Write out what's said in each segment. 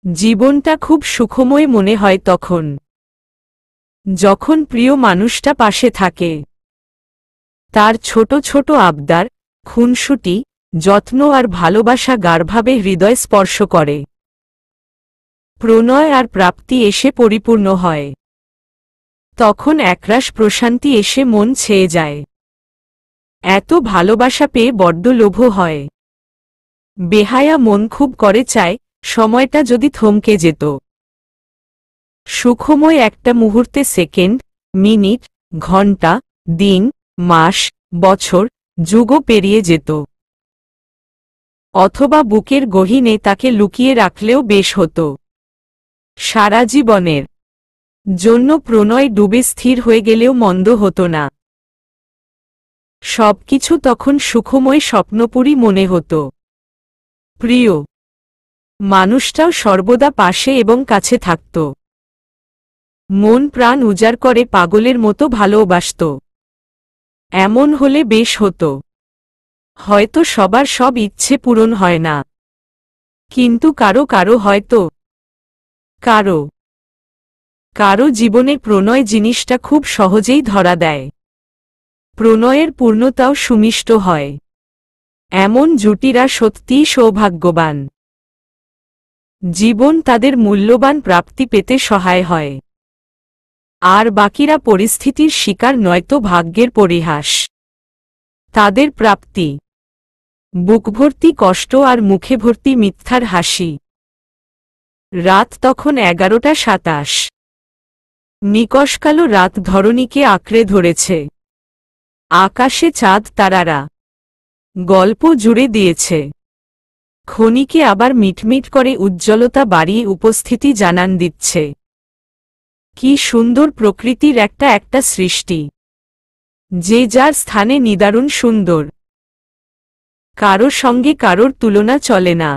জীবনটা খুব সুখময় মনে হয় তখন, যখন প্রিয় মানুষটা পাশে থাকে। তার ছোট ছোট আবদার, খুনসুটি, যত্ন আর ভালোবাসা গাঢ়ভাবে হৃদয় স্পর্শ করে। প্রণয় আর প্রাপ্তি এসে পরিপূর্ণ হয়। তখন একরাশ প্রশান্তি এসে মন ছেয়ে যায়। এত ভালোবাসা পেয়ে বড্ড লোভ হয়। বেহায়া মন খুব করে চায় সময়টা যদি থমকে যেত। সুখময় একটা মুহূর্তে সেকেন্ড, মিনিট, ঘণ্টা, দিন, মাস, বছর, যুগও পেরিয়ে যেত। অথবা বুকের গহীনে তাকে লুকিয়ে রাখলেও বেশ হতো। সারা জীবনের জন্য প্রণয় ডুবে স্থির হয়ে গেলেও মন্দ হতো না। সবকিছু তখন সুখময় স্বপ্নপুরী মনে হতো। প্রিয় মানুষটাও সর্বদা পাশে এবং কাছে থাকত। মন প্রাণ উজাড় করে পাগলের মতো ভালোবাসত। এমন হলে বেশ হতো। হয়তো সবার সব ইচ্ছে পূরণ হয় না, কিন্তু কারো কারো হয়তো কারো কারো জীবনে প্রণয় জিনিসটা খুব সহজেই ধরা দেয়। প্রণয়ের পূর্ণতাও সুমিষ্ট হয়। এমন জুটিরা সত্যিই সৌভাগ্যবান। জীবন তাদের মূল্যবান প্রাপ্তি পেতে সহায় হয়, আর বাকিরা পরিস্থিতির শিকার নয়তো ভাগ্যের পরিহাস। তাদের প্রাপ্তি বুকভর্তি কষ্ট আর মুখে ভর্তি মিথ্যার হাসি। রাত তখন 11:27। নিকষকালো রাত ধরণীকে আঁকড়ে ধরেছে। আকাশে চাঁদ তারারা গল্প জুড়ে দিয়েছে। ক্ষণিকে আবার মিটমিট করে উজ্জ্বলতা বাড়িয়ে উপস্থিতি জানান দিচ্ছে। কি সুন্দর প্রকৃতির একটা একটা সৃষ্টি, যে যার স্থানে নিদারুণ সুন্দর। কারো সঙ্গে কারোর তুলনা চলে না।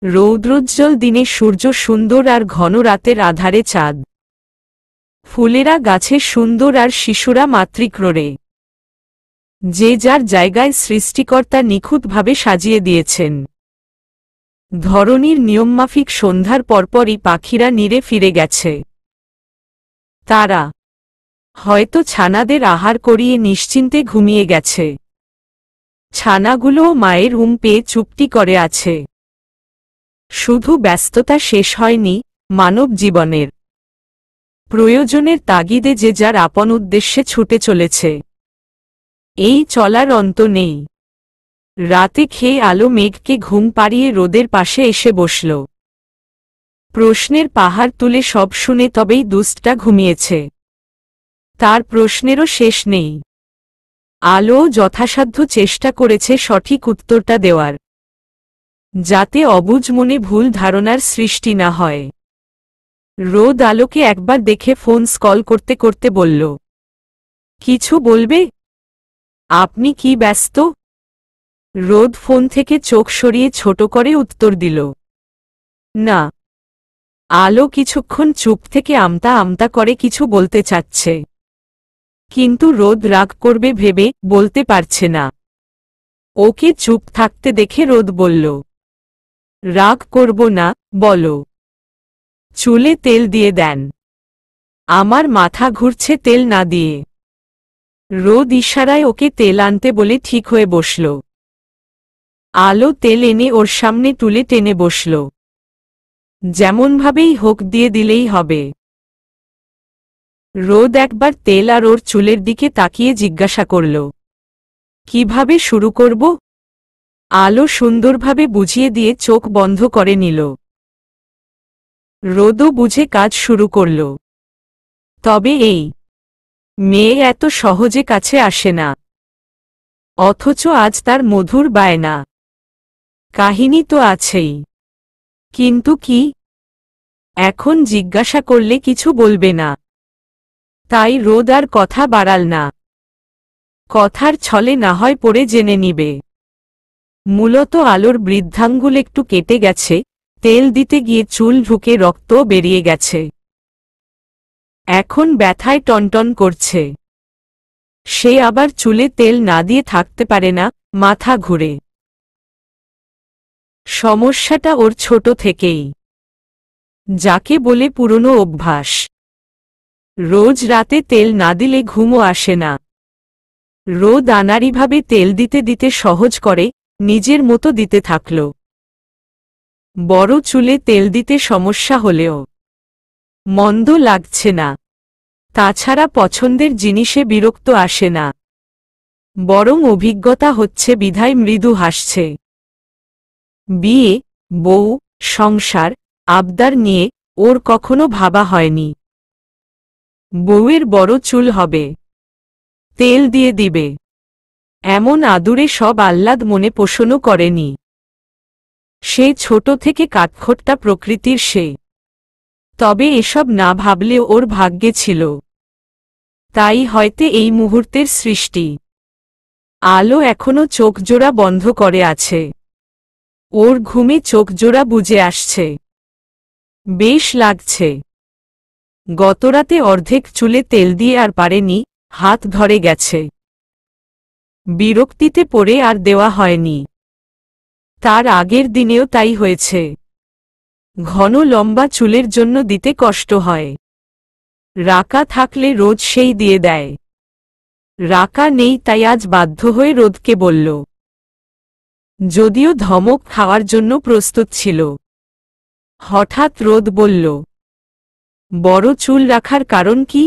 রৌদ্রোজ্জ্বল দিনে সূর্য সুন্দর আর ঘন রাতের আধারে চাঁদ। ফুলেরা গাছে সুন্দর আর শিশুরা মাতৃক্রোড়ে। যে যার জায়গায় সৃষ্টিকর্তা নিখুঁতভাবে সাজিয়ে দিয়েছেন। ধরনীর নিয়মমাফিক সন্ধ্যার পরপরই পাখিরা নীড়ে ফিরে গেছে। তারা হয়তো ছানাদের আহার করিয়ে নিশ্চিন্তে ঘুমিয়ে গেছে। ছানাগুলোও মায়ের পেয়ে চুপটি করে আছে। শুধু ব্যস্ততা শেষ হয়নি মানব জীবনের। প্রয়োজনের তাগিদে যে যার আপন উদ্দেশ্যে ছুটে চলেছে। এই চলার অন্ত নেই। রাতে খেয়ে আলো মেঘকে ঘুম পাড়িয়ে রোদের পাশে এসে বসল। প্রশ্নের পাহাড় তুলে সব শুনে তবেই দুষ্টটা ঘুমিয়েছে। তার প্রশ্নেরও শেষ নেই। আলোও যথাসাধ্য চেষ্টা করেছে সঠিক উত্তরটা দেওয়ার, যাতে অবুঝ মনে ভুল ধারণার সৃষ্টি না হয়। রোদ আলোকে একবার দেখে ফোন কল করতে করতে বলল, কিছু বলবে? আপনি কি ব্যস্ত? রোদ ফোন থেকে চোখ সরিয়ে ছোট করে উত্তর দিল, না। আলো কিছুক্ষণ চুপ থেকে আমতা আমতা করে কিছু বলতে চাচ্ছে, কিন্তু রোদ রাগ করবে ভেবে বলতে পারছে না। ওকে চুপ থাকতে দেখে রোদ বলল, রাগ করব না, বলো। চুলে তেল দিয়ে দেন, আমার মাথা ঘুরছে তেল না দিয়ে। রোদ ইশারায় ওকে তেল আনতে বলে ঠিক হয়ে বসল। আলো তেল এনে ওর সামনে তুলে টেনে বসল। যেমনভাবেই হোক দিয়ে দিলেই হবে। রোদ একবার তেল আর ওর চুলের দিকে তাকিয়ে জিজ্ঞাসা করল, কিভাবে শুরু করব? আলো সুন্দরভাবে বুঝিয়ে দিয়ে চোখ বন্ধ করে নিল। রোদও বুঝে কাজ শুরু করল। তবে এই মেয়ে এত সহজে কাছে আসে না। অথচ আজ তার মধুর বায়না। কাহিনী তো আছেই, কিন্তু কি? এখন জিজ্ঞাসা করলে কিছু বলবে না। তাই রোদ আর কথা বাড়াল না। কথার ছলে না হয় পড়ে জেনে নিবে। মূলত আলোর বৃদ্ধাঙ্গুল একটু কেটে গেছে, তেল দিতে গিয়ে চুল ঢুকে রক্তও বেরিয়ে গেছে। এখন ব্যথায় টনটন করছে। সে আবার চুলে তেল না দিয়ে থাকতে পারে না, মাথা ঘুরে। সমস্যাটা ওর ছোট থেকেই। যাকে বলে পুরনো অভ্যাস। রোজ রাতে তেল না দিলে ঘুমও আসে না। রোদ আনাড়িভাবে তেল দিতে দিতে সহজ করে নিজের মতো দিতে থাকল। বড় চুলে তেল দিতে সমস্যা হলেও মন্দ লাগছে না। তাছাড়া পছন্দের জিনিসে বিরক্ত আসে না, বরং অভিজ্ঞতা হচ্ছে বিধায় মৃদু হাসছে। বিয়ে, বউ, সংসার, আবদার নিয়ে ওর কখনো ভাবা হয়নি। বউয়ের বড় চুল হবে, তেল দিয়ে দিবে, এমন আদুরে সব আহ্লাদ মনে পোষণও করেনি। সে ছোট থেকে কাঠখোট্টা প্রকৃতির সে। তবে এসব না ভাবলেও ওর ভাগ্যে ছিল। তাই হয়তো এই মুহূর্তের সৃষ্টি। আলো এখনো চোখজোড়া বন্ধ করে আছে। ওর ঘুমে চোখজোড়া বুজে আসছে। বেশ লাগছে। গতরাতে অর্ধেক চুলে তেল দিয়ে আর পারেনি, হাত ধরে গেছে। বিরক্তিতে পড়ে আর দেওয়া হয়নি। তার আগের দিনেও তাই হয়েছে। ঘন লম্বা চুলের জন্য দিতে কষ্ট হয়। রাকা থাকলে রোজ সেই দিয়ে দেয়। রাকা নেই তাই আজ বাধ্য হয়ে রোদকে বলল। যদিও ধমক খাওয়ার জন্য প্রস্তুত ছিল। হঠাৎ রোদ বলল, বড় চুল রাখার কারণ কি?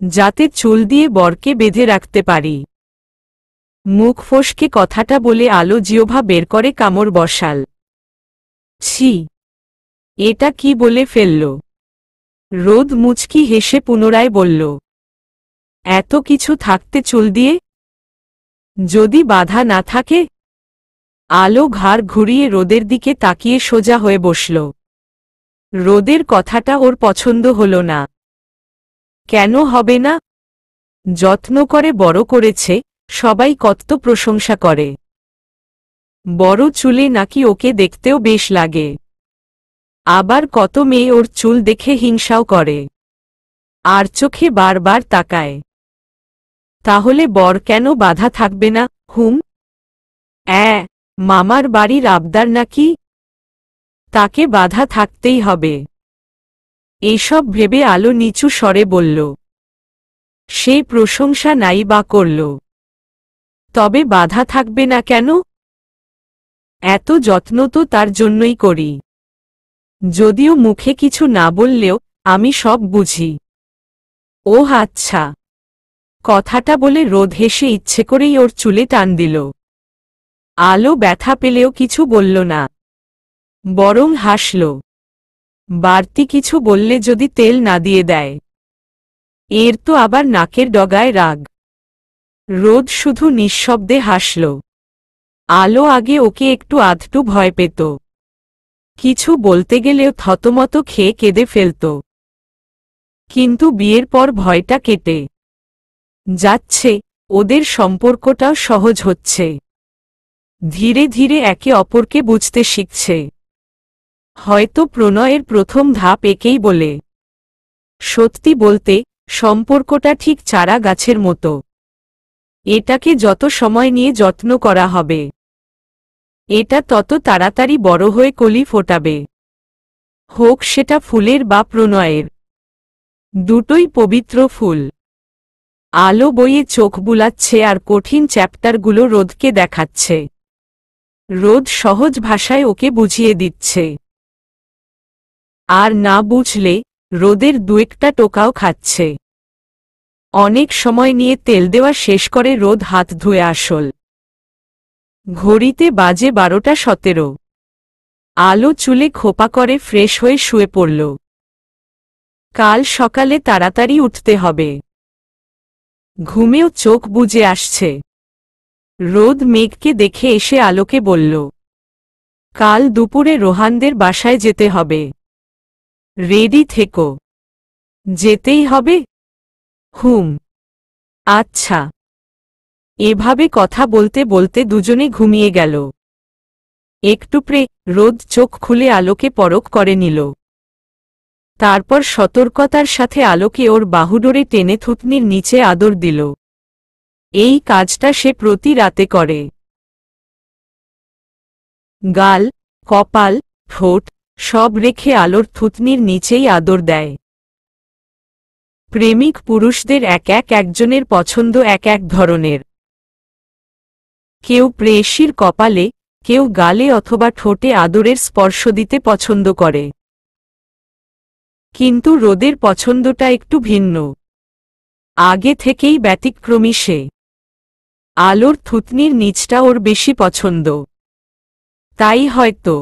যাতে চুল দিয়ে বরকে বেঁধে রাখতে পারি। মুখ ফসকে কথাটা বলে আলো জিহ্বা বের করে কামড় বসাল। ছি, এটা কি বলে ফেলল? রোদ মুচকি হেসে পুনরায় বলল, এত কিছু থাকতে চুল দিয়ে? যদি বাধা না থাকে? আলো ঘাড় ঘুরিয়ে রোদের দিকে তাকিয়ে সোজা হয়ে বসল। রোদের কথাটা ওর পছন্দ হল না। কেন হবে না? যত্ন করে বড় করেছে, সবাই কত প্রশংসা করে। বড় চুলে নাকি ওকে দেখতেও বেশ লাগে। আবার কত মেয়ে ওর চুল দেখে হিংসাও করে, আর চোখে বারবার তাকায়। তাহলে বর কেন বাধা থাকবে না? মামার বাড়ির আবদার নাকি? তাকে বাধা থাকতেই হবে। এইসব ভেবে আলো নিচু স্বরে বলল, সে প্রশংসা নাই বা করল, তবে বাধা থাকবে না কেন? এত যত্ন তো তার জন্যই করি। যদিও মুখে কিছু না বললেও আমি সব বুঝি। ও আচ্ছা। কথাটা বলে রোদ হেসে ইচ্ছে করেই ওর চুলে টান দিল। আলো ব্যথা পেলেও কিছু বলল না, বরং হাসল। বাড়তি কিছু বললে যদি তেল না দিয়ে দেয়। এর তো আবার নাকের ডগায় রাগ। রোদ শুধু নিঃশব্দে হাসল। আলো আগে ওকে একটু আধটু ভয় পেত। কিছু বলতে গেলেও থতমত খেয়ে কেঁদে ফেলত। কিন্তু বিয়ের পর ভয়টা কেটে যাচ্ছে, ওদের সম্পর্কটাও সহজ হচ্ছে। ধীরে ধীরে একে অপরকে বুঝতে শিখছে। হয়তো প্রণয়ের প্রথম ধাপ একেই বলে। সত্যি বলতে, সম্পর্কটা ঠিক চারা গাছের মতো। এটাকে যত সময় নিয়ে যত্ন করা হবে, এটা তত তাড়াতাড়ি বড় হয়ে কলি ফোটাবে। হোক সেটা ফুলের বা প্রণয়ের। দুটোই পবিত্র ফুল। আলো বইয়ে চোখ বুলাচ্ছে আর কঠিন চ্যাপ্টারগুলো রোদকে দেখাচ্ছে। রোদ সহজ ভাষায় ওকে বুঝিয়ে দিচ্ছে। আর না বুঝলে রোদের দুয়েকটা টোকাও খাচ্ছে। অনেক সময় নিয়ে তেল দেওয়া শেষ করে রোদ হাত ধুয়ে আসল। ঘড়িতে বাজে 12:17। আলো চুলে খোপা করে ফ্রেশ হয়ে শুয়ে পড়ল। কাল সকালে তাড়াতাড়ি উঠতে হবে। ঘুমেও চোখ বুজে আসছে। রোদ মেঘকে দেখে এসে আলোকে বলল, কাল দুপুরে রোহানদের বাসায় যেতে হবে। রেডি থেকো। যেতেই হবে? আচ্ছা। এভাবে কথা বলতে বলতে দুজনে ঘুমিয়ে গেল। একটু পরে রোদ চোখ খুলে আলোকে পরখ করে নিল। তারপর সতর্কতার সাথে আলোকে ওর বাহুডোরে টেনে থুতনির নিচে আদর দিল। এই কাজটা সে প্রতি রাতে করে। গাল, কপাল, ঠোঁট সব রেখে আলোর থুতনির নিচেই আদর দেয়। প্রেমিক পুরুষদের এক একজনের পছন্দ এক এক ধরনের। কেউ প্রেয়সীর কপালে, কেউ গালে অথবা ঠোঁটে আদরের স্পর্শ দিতে পছন্দ করে। কিন্তু রোদের পছন্দটা একটু ভিন্ন। আগে থেকেই ব্যতিক্রমী সে। আলোর থুতনির নিচটা ওর বেশি পছন্দ। তাই হয়তো।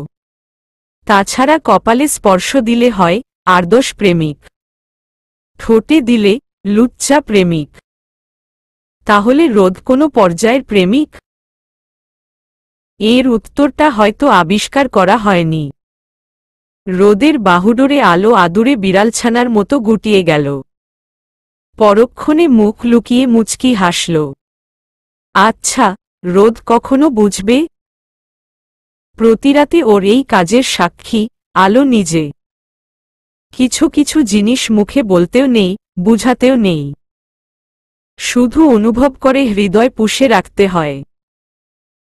তাছাড়া কপালে স্পর্শ দিলে হয় আর্দশ প্রেমিক, ঠোঁটে দিলে লুচ্চা প্রেমিক। তাহলে রোদ কোনো পর্যায়ের প্রেমিক? এর উত্তরটা হয়তো আবিষ্কার করা হয়নি। রোদের বাহুডোরে আলো আদুরে বিড়ালছানার মতো গুটিয়ে গেল। পরক্ষণে মুখ লুকিয়ে মুচকি হাসল। আচ্ছা, রোদ কখনো বুঝবে? প্রতিরাতে ওর এই কাজের সাক্ষী আলো নিজে। কিছু কিছু জিনিস মুখে বলতেও নেই, বুঝাতেও নেই, শুধু অনুভব করে হৃদয় পুষে রাখতে হয়।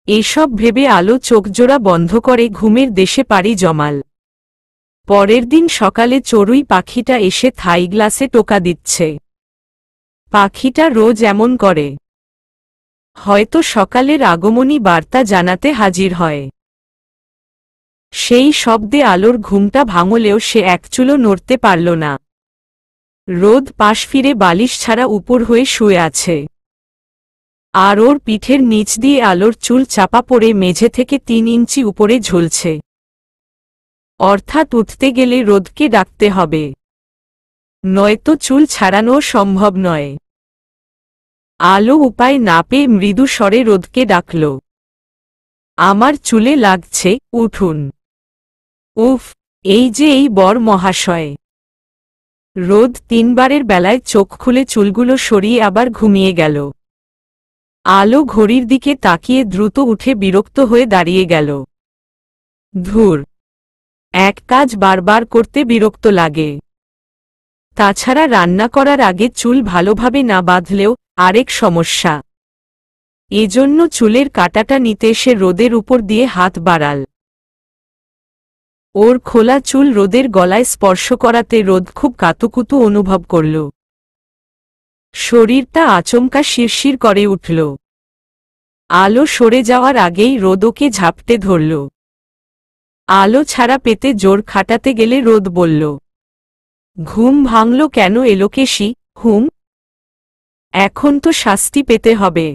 এসব ভেবে আলো চোখজোড়া বন্ধ করে ঘুমের দেশে পাড়ি জমাল। পরের দিন সকালে চড়ুই পাখিটা এসে থাই গ্লাসে টোকা দিচ্ছে। পাখিটা রোজ এমন করে। হয়তো সকালের আগমনী বার্তা জানাতে হাজির হয়। সেই শব্দে আলোর ঘুমটা ভাঙলেও সে একচুলো নড়তে পারল না। রোদ পাশ ফিরে বালিশ ছাড়া উপর হয়ে শুয়ে আছে। আর ওর পিঠের নিচ দিয়ে আলোর চুল চাপা পড়ে মেঝে থেকে 3 ইঞ্চি উপরে ঝুলছে। অর্থাৎ উঠতে গেলে রোদকে ডাকতে হবে, নয়তো চুল ছাড়ানোও সম্ভব নয়। আলো উপায় না পেয়ে মৃদু স্বরে রোদকে ডাকল। আমার চুলে লাগছে, উঠুন। উফ, এই যে এই বর মহাশয়। রোদ 3 বারের বেলায় চোখ খুলে চুলগুলো সরিয়ে আবার ঘুমিয়ে গেল। আলো ঘড়ির দিকে তাকিয়ে দ্রুত উঠে বিরক্ত হয়ে দাঁড়িয়ে গেল। ধুর, এক কাজ বারবার করতে বিরক্ত লাগে। তাছাড়া রান্না করার আগে চুল ভালোভাবে না বাঁধলেও আরেক সমস্যা। এজন্য চুলের কাঁটাটা নিতে সে রোদের উপর দিয়ে হাত বাড়াল। ওর খোলা চুল রোদের গলায় স্পর্শ করাতে রোদ খুব কাতুকুতু অনুভব করল। শরীরটা আচমকা শিরশির করে উঠল। আলো সরে যাওয়ার আগেই রোদ ওকে ঝাপটে ধরল। আলো ছাড়া পেতে জোর খাটাতে গেলে রোদ বলল, ঘুম ভাঙল কেন এলোকেশি? হুম, এখন তো শাস্তি পেতে হবে।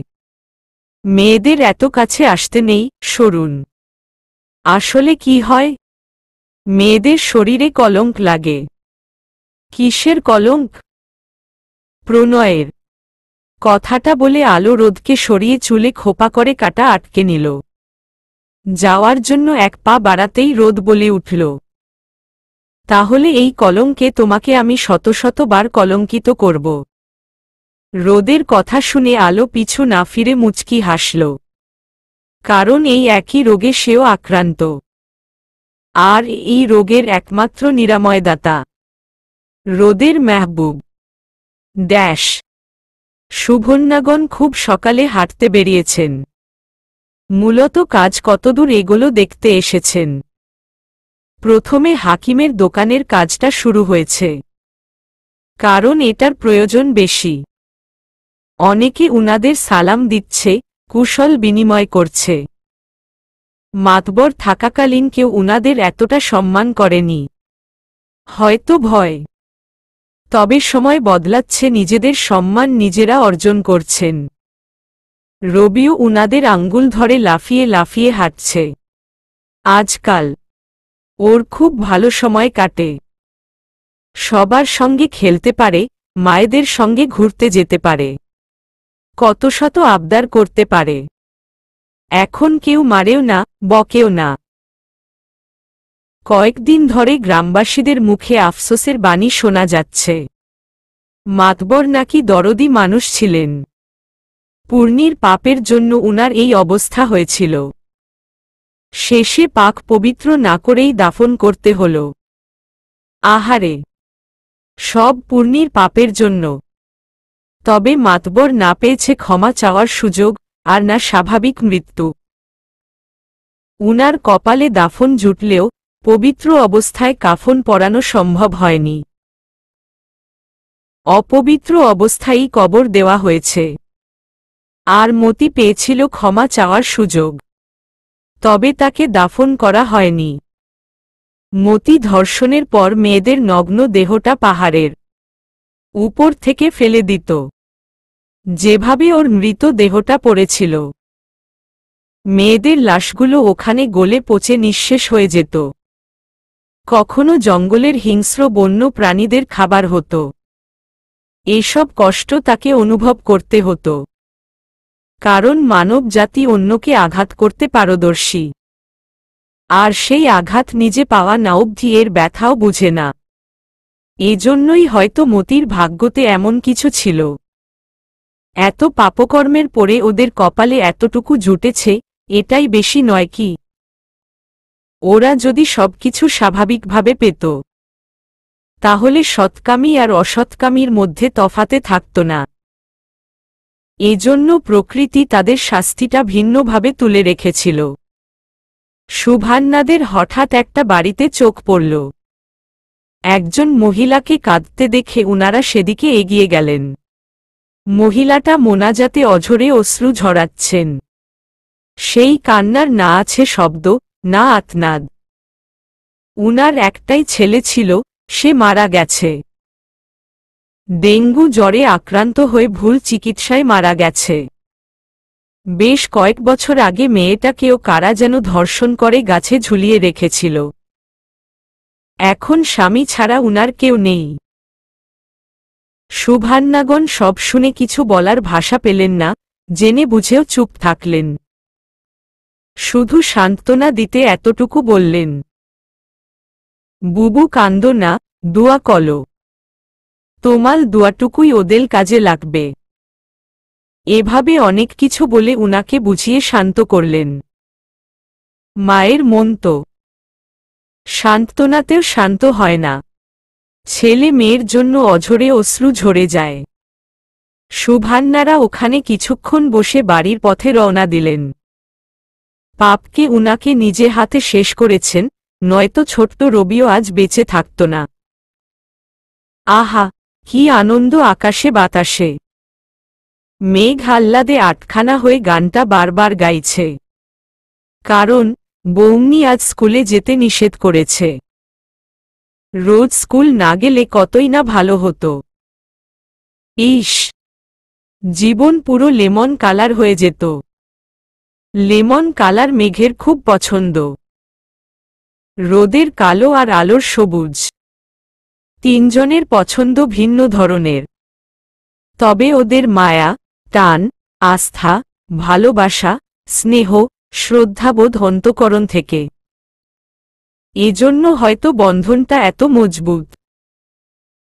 মেয়েদের এত কাছে আসতে নেই, সরুন। আসলে কি হয়, মেয়েদের শরীরে কলঙ্ক লাগে। কিসের কলঙ্ক? প্রণয়ের। কথাটা বলে আলো রোদকে সরিয়ে চুলে খোপা করে কাটা আটকে নিল। যাওয়ার জন্য এক পা বাড়াতেই রোদ বলে উঠল, তাহলে এই কলঙ্কে তোমাকে আমি শত শতবার কলঙ্কিত করব। রোদের কথা শুনে আলো পিছু না ফিরে মুচকি হাসল। কারণ এই একই রোগে সেও আক্রান্ত। আর এই রোগের একমাত্র নিরাময়দাতা রোদের মেহবুব। ড্যাশ। শুভন্যাগণ খুব সকালে হাঁটতে বেরিয়েছেন। মূলত কাজ কতদূর এগোলো দেখতে এসেছেন। প্রথমে হাকিমের দোকানের কাজটা শুরু হয়েছে, কারণ এটার প্রয়োজন বেশি। অনেকে উনাদের সালাম দিচ্ছে, কুশল বিনিময় করছে। মাতবর থাকাকালীন কেউ উনাদের এতটা সম্মান করেনি। হয়তো ভয়। তবে সময় বদলাচ্ছে, নিজেদের সম্মান নিজেরা অর্জন করছেন। রবিও উনাদের আঙ্গুল ধরে লাফিয়ে লাফিয়ে হাঁটছে। আজকাল ওর খুব ভালো সময় কাটে। সবার সঙ্গে খেলতে পারে, মায়েদের সঙ্গে ঘুরতে যেতে পারে, কত শত আবদার করতে পারে। এখন কেউ মারেও না, বকেও না। কয়েকদিন ধরে গ্রামবাসীদের মুখে আফসোসের বাণী শোনা যাচ্ছে। মাতবর নাকি দরদি মানুষ ছিলেন। পূর্ণির পাপের জন্য উনার এই অবস্থা হয়েছিল। শেষে পাক পবিত্র না করেই দাফন করতে হল। আহারে, সব পূর্ণির পাপের জন্য। তবে মাতবর না পেয়েছে ক্ষমা চাওয়ার সুযোগ, আর না স্বাভাবিক মৃত্যু। উনার কপালে দাফন জুটলেও পবিত্র অবস্থায় কাফন পরানো সম্ভব হয়নি। অপবিত্র অবস্থায়ই কবর দেওয়া হয়েছে। আর মতি পেয়েছিল ক্ষমা চাওয়ার সুযোগ, তবে তাকে দাফন করা হয়নি। মতি ধর্ষণের পর মেয়েদের নগ্ন দেহটা পাহাড়ের উপর থেকে ফেলে দিত, যেভাবে ওর মৃত দেহটা পড়েছিল। মেয়েদের লাশগুলো ওখানে গলে পচে নিঃশেষ হয়ে যেত। কখনো জঙ্গলের হিংস্র বন্য প্রাণীদের খাবার হতো। এসব কষ্ট তাকে অনুভব করতে হতো, কারণ মানব জাতি অন্যকে আঘাত করতে পারদর্শী, আর সেই আঘাত নিজে পাওয়া না অবধি এর ব্যথাও বুঝে না। এজন্যই হয়তো মতির ভাগ্যতে এমন কিছু ছিল। এত পাপকর্মের পরে ওদের কপালে এতটুকু জুটেছে, এটাই বেশি নয় কি? ওরা যদি সবকিছু স্বাভাবিকভাবে পেত, তাহলে সৎকামী আর অসৎকামীর মধ্যে তফাতে থাকত না। এজন্য প্রকৃতি তাদের শাস্তিটা ভিন্নভাবে তুলে রেখেছিল। সুভান্নাদের হঠাৎ একটা বাড়িতে চোখ পড়ল। একজন মহিলাকে কাঁদতে দেখে উনারা সেদিকে এগিয়ে গেলেন। মহিলাটা মোনাজাতে অঝরে অশ্রু ঝরাচ্ছেন। সেই কান্নার না আছে শব্দ, না আর্তনাদ। উনার একটাই ছেলে ছিল, সে মারা গেছে। ডেঙ্গু জ্বরে আক্রান্ত হয়ে ভুল চিকিৎসায় মারা গেছে। বেশ কয়েক বছর আগে মেয়েটাকেও কারা যেন ধর্ষণ করে গাছে ঝুলিয়ে রেখেছিল। এখন স্বামী ছাড়া উনার কেউ নেই। সুভান্নাগণ সব শুনে কিছু বলার ভাষা পেলেন না, জেনে বুঝেও চুপ থাকলেন। শুধু সান্ত্বনা দিতে এতটুকু বললেন, বুবু কান্দো না, দোয়া কলো। তোমার দোয়াটুকুই ওদের কাজে লাগবে। এভাবে অনেক কিছু বলে উনাকে বুঝিয়ে শান্ত করলেন। মায়ের মন তো সান্ত্বনাতেও শান্ত হয় না। ছেলে মেয়ের জন্য অঝরে অশ্রু ঝরে যায়। সুভান্নারা ওখানে কিছুক্ষণ বসে বাড়ির পথে রওনা দিলেন। পাপকে উনাকে নিজে হাতে শেষ করেছেন, নয়তো ছোট্ট রবিও আজ বেঁচে থাকত না। আহা, কি আনন্দ আকাশে বাতাসে! মেঘ আহ্লাদে আটখানা হয়ে গানটা বারবার গাইছে। কারণ বৌমনি আজ স্কুলে যেতে নিষেধ করেছে। রোজ স্কুল না গেলে কতই না ভালো হতো। ইস, জীবন পুরো লেমন কালার হয়ে যেত। লেমন কালার মেঘের খুব পছন্দ। রোদের কালো আর আলোর সবুজ, তিনজনের পছন্দ ভিন্ন ধরনের। তবে ওদের মায়া, টান, আস্থা, ভালোবাসা, স্নেহ, শ্রদ্ধাবোধ অন্তঃকরণ থেকে। এজন্য হয়তো বন্ধনটা এত মজবুত।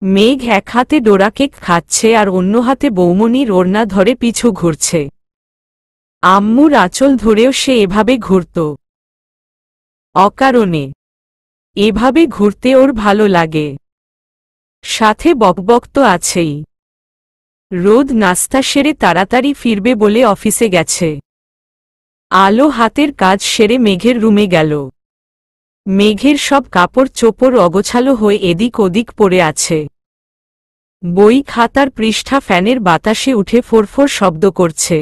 মেঘ এক হাতে ডোরা কেক খাচ্ছে আর অন্য হাতে বৌমনির ওড়না ধরে পিছু ঘুরছে। আম্মুর আঁচল ধরেও সে এভাবে ঘুরত অকারণে। এভাবে ঘুরতে ওর ভালো লাগে। সাথে বকবক তো আছেই। রোদ নাস্তা সেরে তাড়াতাড়ি ফিরবে বলে অফিসে গেছে। আলো হাতের কাজ সেরে মেঘের রুমে গেল। মেঘের সব কাপড় চোপড় অগোছালো হয়ে এদিক ওদিক পড়ে আছে। বই খাতার পৃষ্ঠা ফ্যানের বাতাসে উঠে ফোরফোর শব্দ করছে।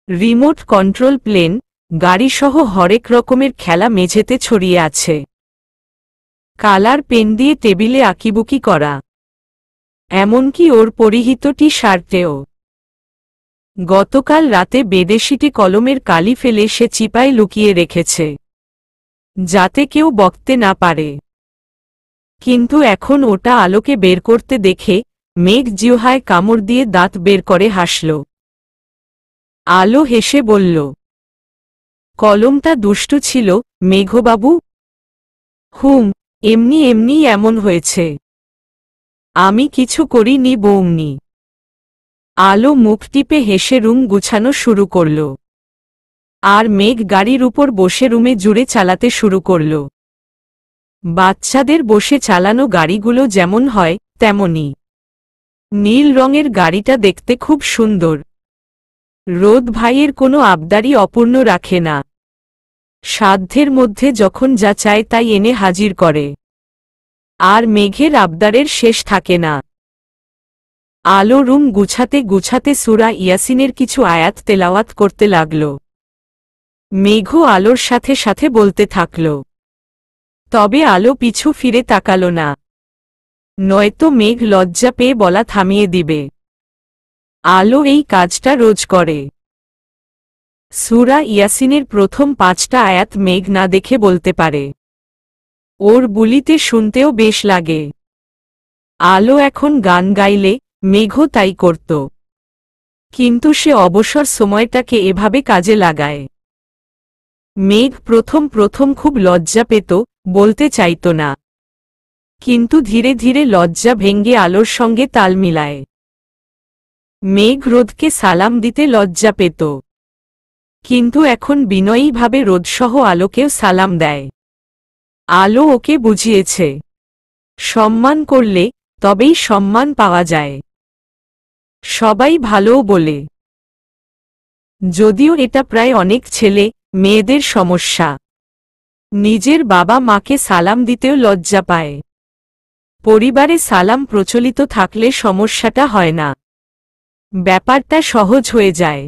রিমোট কন্ট্রোল প্লেন, গাড়িসহ হরেক রকমের খেলা মেঝেতে ছড়িয়ে আছে। কালার পেন দিয়ে টেবিলে আঁকিবুকি করা, এমনকি ওর পরিহিত টি শার্টেও। গতকাল রাতে বেডশিটে কলমের কালি ফেলে সে চিপায় লুকিয়ে রেখেছে, যাতে কেউ বকতে না পারে। কিন্তু এখন ওটা আলোকে বের করতে দেখে মেঘ জিহ্বায় কামড় দিয়ে দাঁত বের করে হাসল। আলো হেসে বলল, কলমটা দুষ্টু ছিল মেঘবাবু। এমনি এমনি এমন হয়েছে। আমি কিছু করিনি বৌমনি। আলো মুখ টিপে হেসে রুম গুছানো শুরু করল। আর মেঘ গাড়ির উপর বসে রুমে জুড়ে চালাতে শুরু করল। বাচ্চাদের বসে চালানো গাড়িগুলো যেমন হয় তেমনই। নীল রঙের গাড়িটা দেখতে খুব সুন্দর। রোদ ভাইয়ের কোনো আবদারই অপূর্ণ রাখে না। সাধ্যের মধ্যে যখন যা চায় তাই এনে হাজির করে। আর মেঘের আবদারের শেষ থাকে না। আলো রুম গুছাতে গুছাতে সূরা ইয়াসিনের কিছু আয়াত তেলাওয়াত করতে লাগল। মেঘও আলোর সাথে সাথে বলতে থাকল। তবে আলো পিছু ফিরে তাকাল না। নয়তো মেঘ লজ্জা পেয়ে বলা থামিয়ে দিবে। আলো এই কাজটা রোজ করে। সূরা ইয়াসিনের প্রথম 5টা আয়াত মেঘ না দেখে বলতে পারে। ওর বুলিতে শুনতেও বেশ লাগে। আলো এখন গান গাইলে মেঘও তাই করত। কিন্তু সে অবসর সময়টাকে এভাবে কাজে লাগায়। মেঘ প্রথম প্রথম খুব লজ্জা পেত, বলতে চাইত না। কিন্তু ধীরে ধীরে লজ্জা ভেঙ্গে আলোর সঙ্গে তাল মিলায়। মেঘ রোদকে সালাম দিতে লজ্জা পেত। কিন্তু এখন বিনয়ীভাবে রোদসহ আলোকেও সালাম দেয়। আলো ওকে বুঝিয়েছে, সম্মান করলে তবেই সম্মান পাওয়া যায়। সবাই ভালোও বলে। যদিও এটা প্রায় অনেক ছেলে মেয়েদের সমস্যা। নিজের বাবা মাকে সালাম দিতেও লজ্জা পায়। পরিবারে সালাম প্রচলিত থাকলে সমস্যাটা হয় না। ব্যাপারটা সহজ হয়ে যায়।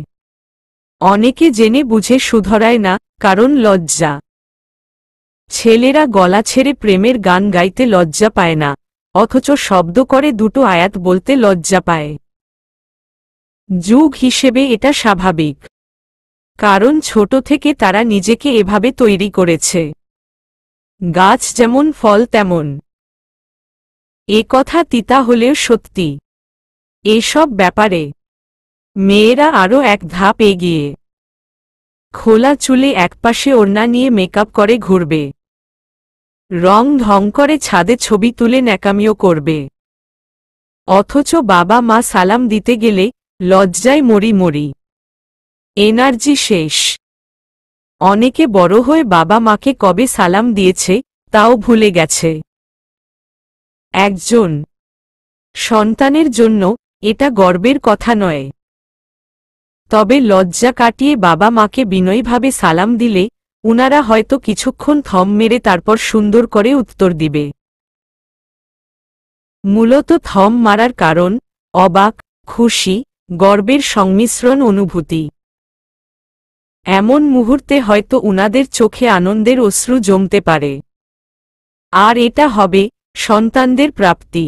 অনেকে জেনে বুঝে শুধরায় না, কারণ লজ্জা। ছেলেরা গলা ছেড়ে প্রেমের গান গাইতে লজ্জা পায় না, অথচ শব্দ করে দুটো আয়াত বলতে লজ্জা পায়। যুগ হিসেবে এটা স্বাভাবিক। কারণ ছোট থেকে তারা নিজেকে এভাবে তৈরি করেছে। গাছ যেমন ফল তেমন। এ কথা তিতা হলেও সত্যি। এসব ব্যাপারে মেয়েরা আরও এক ধাপ এগিয়ে। খোলা চুলে একপাশে ওড়না নিয়ে মেকআপ করে ঘুরবে। রং ঢং করে ছাদে ছবি তুলে ন্যাকামিও করবে। অথচ বাবা মা সালাম দিতে গেলে লজ্জায় মরি মরি। এনার্জি শেষ। অনেকে বড় হয়ে বাবা মাকে কবে সালাম দিয়েছে তাও ভুলে গেছে। একজন সন্তানের জন্য এটা গর্বের কথা নয়। তবে লজ্জা কাটিয়ে বাবা মাকে বিনয়ীভাবে সালাম দিলে উনারা হয়তো কিছুক্ষণ থম মেরে তারপর সুন্দর করে উত্তর দিবে। মূলত থম মারার কারণ অবাক, খুশি, গর্বের সংমিশ্রণ অনুভূতি। এমন মুহূর্তে হয়তো উনাদের চোখে আনন্দের অশ্রু জমতে পারে। আর এটা হবে সন্তানদের প্রাপ্তি।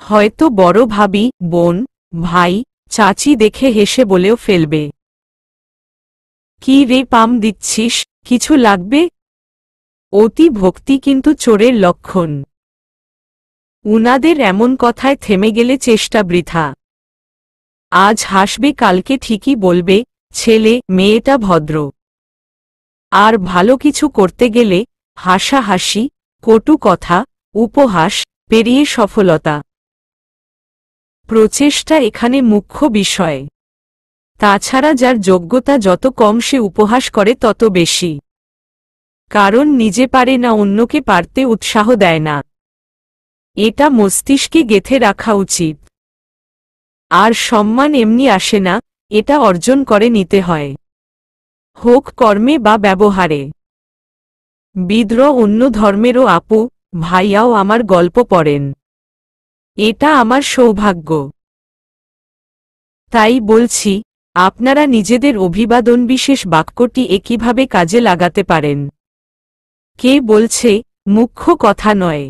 হয়তো বড় ভাবি, বোন, ভাই, চাচি দেখে হেসে বলেও ফেলবে, কি রে পাম দিচ্ছিস, কিছু লাগবে? অতি ভক্তি কিন্তু চোরের লক্ষণ। উনাদের এমন কথায় থেমে গেলে চেষ্টা বৃথা। আজ হাসবে কালকে ঠিকই বলবে ছেলে মেয়েটা ভদ্র। আর ভালো কিছু করতে গেলে হাসাহাসি, কটু কথা, উপহাস পেরিয়ে সফলতা। প্রচেষ্টা এখানে মুখ্য বিষয়। তাছাড়া যার যোগ্যতা যত কম সে উপহাস করে তত বেশি। কারণ নিজে পারে না অন্যকে পারতে উৎসাহ দেয় না। এটা মস্তিষ্কে গেঁথে রাখা উচিত। আর সম্মান এমনি আসে না, এটা অর্জন করে নিতে হয়। হোক কর্মে বা ব্যবহারে। বিদ্রোহ অন্য ধর্মেরও আপু ভাইয়াও আমার গল্প পড়েন। এটা আমার সৌভাগ্য। তাই বলছি, আপনারা নিজেদের অভিবাদন বিশেষ বাক্যটি একইভাবে কাজে লাগাতে পারেন। কে বলছে মুখ্য কথা নয়।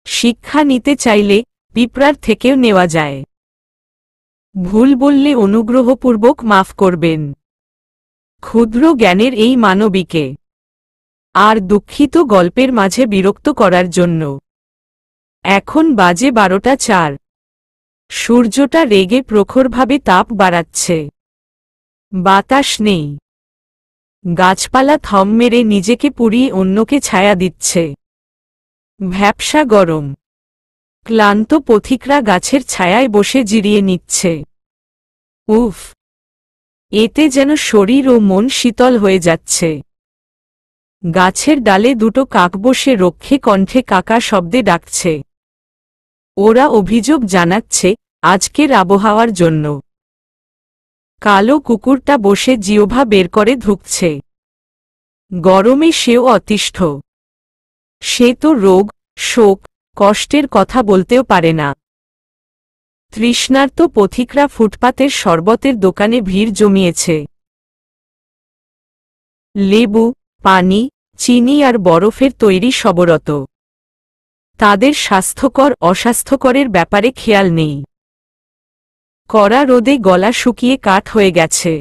শিক্ষা নিতে চাইলে পিঁপড়ার থেকেও নেওয়া যায়। ভুল বললে অনুগ্রহপূর্বক মাফ করবেন। ক্ষুদ্র জ্ঞানের এই মানবীকে। আর দুঃখিত গল্পের মাঝে বিরক্ত করার জন্য। এখন বাজে 12টা 4। সূর্যটা রেগে প্রখরভাবে তাপ বাড়াচ্ছে। বাতাস নেই। গাছপালা থম মেরে নিজেকে পুড়িয়ে অন্যকে ছায়া দিচ্ছে। ভ্যাপসা গরম। ক্লান্ত পথিকরা গাছের ছায়ায় বসে জিরিয়ে নিচ্ছে। উফ! এতে যেন শরীর ও মন শীতল হয়ে যাচ্ছে। গাছের ডালে দুটো কাক বসে রক্ষে কণ্ঠে কাকা শব্দে ডাকছে। ওরা অভিযোগ জানাচ্ছে আজকের আবহাওয়ার জন্য। কালো কুকুরটা বসে জিহ্বা বের করে ধুঁকছে। গরমে সেও অতিষ্ঠ। সে তো রোগ, শোক, কষ্টের কথা বলতেও পারে না। তৃষ্ণার্ত পথিকরা ফুটপাতের শরবতের দোকানে ভিড় জমিয়েছে। লেবু, পানি, চিনি আর বরফের তৈরি সবরত। তাদের স্বাস্থ্যকর অস্বাস্থ্যকরের ব্যাপারে খেয়াল নেই। কড়া রোদে গলা শুকিয়ে কাঠ হয়ে গেছে।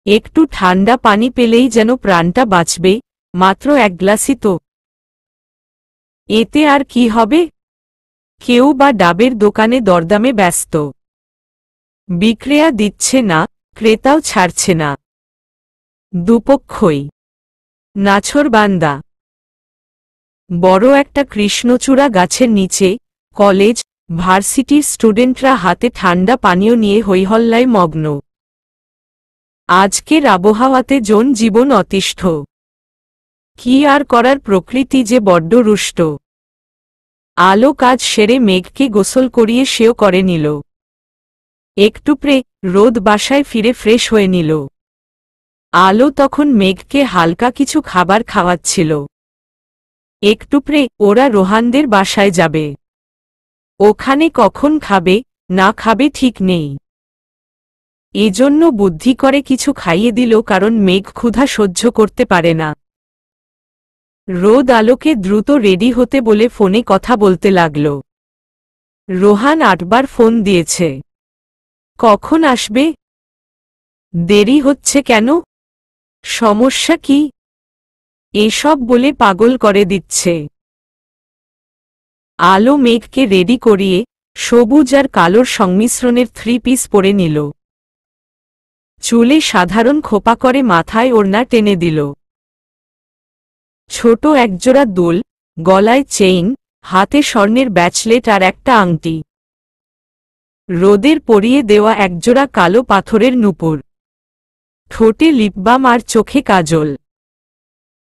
একটু ঠান্ডা পানি পেলেই যেন প্রাণটা বাঁচবে, মাত্র এক গ্লাসই তো। এতে আর কি হবে? কেউ বা ডাবের দোকানে দরদামে ব্যস্ত। বিক্রেতা দিচ্ছে না, ক্রেতাও ছাড়ছে না। দুপক্ষই নাছোড়বান্দা। বড় একটা কৃষ্ণচূড়া গাছের নিচে কলেজ, ভার্সিটির স্টুডেন্টরা হাতে ঠান্ডা পানীয় নিয়ে হৈহল্লায় মগ্ন। আজকের আবহাওয়াতে জনজীবন অতিষ্ঠ। কি আর করার, প্রকৃতি যে বড্ড রুষ্ট। আলো কাজ সেরে মেঘকে গোসল করিয়ে সেও করে নিল। একটুপ্রে রোদ বাসায় ফিরে ফ্রেশ হয়ে নিল। আলো তখন মেঘকে হালকা কিছু খাবার খাওয়াচ্ছিল। একটুপ্রে ওরা রোহানদের বাসায় যাবে। ওখানে কখন খাবে না খাবে ঠিক নেই। এজন্য বুদ্ধি করে কিছু খাইয়ে দিল, কারণ মেঘ ক্ষুধা সহ্য করতে পারে না। রোদ আলোকে দ্রুত রেডি হতে বলে ফোনে কথা বলতে লাগল। রোহান 8 বার ফোন দিয়েছে। কখন আসবে? দেরি হচ্ছে কেন? সমস্যা কি? এসব বলে পাগল করে দিচ্ছে। আলো মেঘকে রেডি করিয়ে সবুজ আর কালোর সংমিশ্রণের 3 পিস পরে নিল। চুলে সাধারণ খোপা করে মাথায় ওড়না টেনে দিল। ছোট একজোড়া দুল, গলায় চেইন, হাতে স্বর্ণের ব্যাচলেট আর একটা আংটি। রোদের পরিয়ে দেওয়া একজোড়া কালো পাথরের নূপুর। ঠোঁটে লিপবাম আর চোখে কাজল।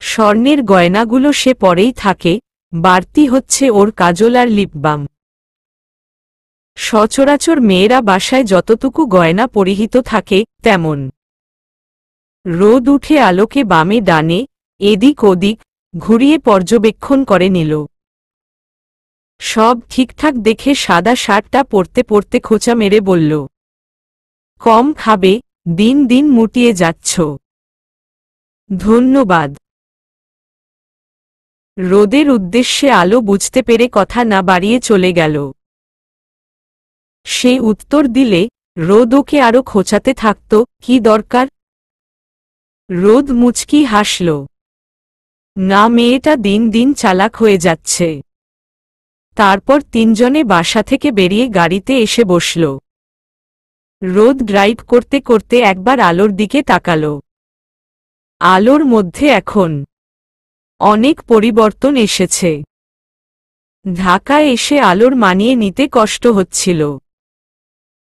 স্বর্ণের গয়নাগুলো সে পরেই থাকে, বাড়তি হচ্ছে ওর কাজল আর লিপবাম। সচরাচর মেয়েরা বাসায় যতটুকু গয়না পরিহিত থাকে তেমন। রোদ উঠে আলোকে বামে ডানে এদিক ওদিক ঘুরিয়ে পর্যবেক্ষণ করে নিল। সব ঠিকঠাক দেখে সাদা শার্টটা পরতে পরতে খোঁচা মেরে বলল, কম খাবে, দিন দিন মুটিয়ে যাচ্ছ। ধন্যবাদ। রোদের উদ্দেশ্যে আলো বুঝতে পেরে কথা না বাড়িয়ে চলে গেল। সে উত্তর দিলে রোদ ওকে আরো খোঁচাতে থাকত, কি দরকার? রোদ মুচকি হাসল। না, মেয়েটা দিন দিন চালাক হয়ে যাচ্ছে। তারপর তিনজনে বাসা থেকে বেরিয়ে গাড়িতে এসে বসল। রোদ ড্রাইভ করতে করতে একবার আলোর দিকে তাকাল। আলোর মধ্যে এখন অনেক পরিবর্তন এসেছে। ঢাকায় এসে আলোর মানিয়ে নিতে কষ্ট হচ্ছিল।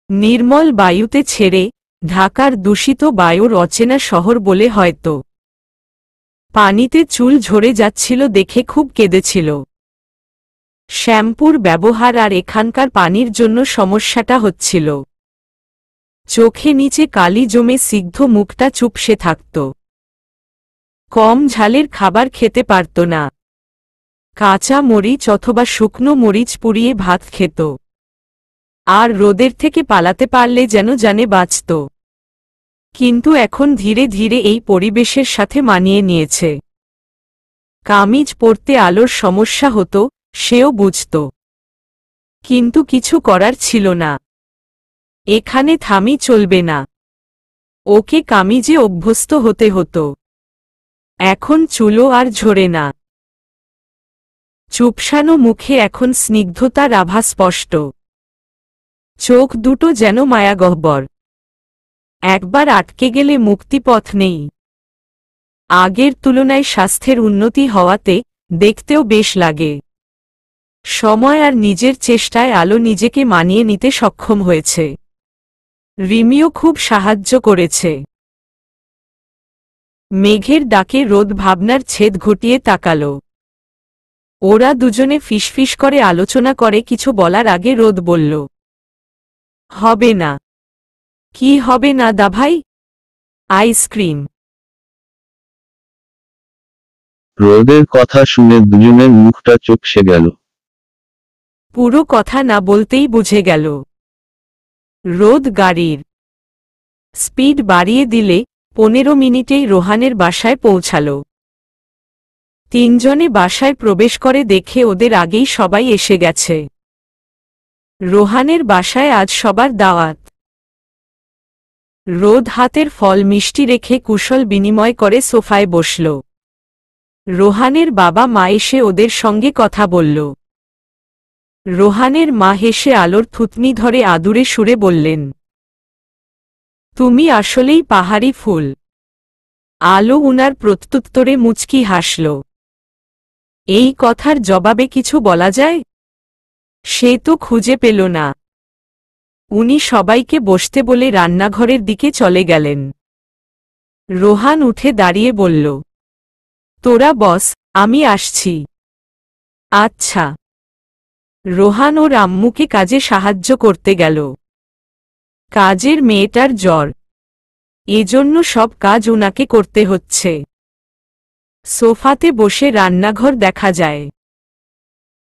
নির্মল বায়ুতে ছেড়ে ঢাকার দূষিত বায়ুর অচেনা শহর বলে হয়তো। পানিতে চুল ঝরে যাচ্ছিল দেখে খুব কেঁদেছিল। শ্যাম্পুর ব্যবহার আর এখানকার পানির জন্য সমস্যাটা হচ্ছিল। চোখে নিচে কালি জমে সিগ্ধ মুখটা চুপসে থাকত। কম ঝালের খাবার খেতে পারত না। কাঁচা মরিচ অথবা শুকনো মরিচ পুড়িয়ে ভাত খেত। আর রোদের থেকে পালাতে পারলে যেন জানে বাঁচত। কিন্তু এখন ধীরে ধীরে এই পরিবেশের সাথে মানিয়ে নিয়েছে। কামিজ পরতে আলোর সমস্যা হতো, সেও বুঝত। কিন্তু কিছু করার ছিল না। এখানে থামি চলবে না। ওকে কামিজে অভ্যস্ত হতে হতো। এখন চুলও আর ঝরে না। চুপসানো মুখে এখন স্নিগ্ধতার আভা স্পষ্ট। চোখ দুটো যেন মায়াগহ্বর। একবার আটকে গেলে মুক্তিপথ নেই। আগের তুলনায় স্বাস্থ্যের উন্নতি হওয়াতে দেখতেও বেশ লাগে। সময় আর নিজের চেষ্টায় আলো নিজেকে মানিয়ে নিতে সক্ষম হয়েছে। রিমিও খুব সাহায্য করেছে। মেঘের ডাকে রোদ ভাবনার ছেদ ঘটিয়ে তাকাল। ওরা দুজনে ফিসফিস করে আলোচনা করে কিছু বলার আগে রোদ বলল, হবে না। কি হবে না দাভাই? আইসক্রিম। রোদের কথা শুনে দুজনের মুখটা চুপসে গেল। পুরো কথা না বলতেই বুঝে গেল। রোদ গাড়ির স্পিড বাড়িয়ে দিলে 15 মিনিটেই রোহানের বাসায় পৌঁছাল। তিনজনে বাসায় প্রবেশ করে দেখে ওদের আগেই সবাই এসে গেছে। রোহানের বাসায় আজ সবার দাওয়াত। রোদ হাতের ফল মিষ্টি রেখে কুশল বিনিময় করে সোফায় বসল। রোহানের বাবা মা এসে ওদের সঙ্গে কথা বলল। রোহানের মা হেসে আলোর থুতনি ধরে আদুরে সুরে বললেন, তুমি আসলেই পাহাড়ি ফুল। আলো উনার প্রত্যুত্তরে মুচকি হাসল। এই কথার জবাবে কিছু বলা যায়? সে তো খুঁজে পেল না। উনি সবাইকে বসতে বলে রান্নাঘরের দিকে চলে গেলেন। রোহান উঠে দাঁড়িয়ে বলল, তোরা বস, আমি আসছি। আচ্ছা। রোহান ওর আম্মুকে কাজে সাহায্য করতে গেল। কাজের মেয়েটার জ্বর, এজন্য সব কাজ উনাকে করতে হচ্ছে। সোফাতে বসে রান্নাঘর দেখা যায়।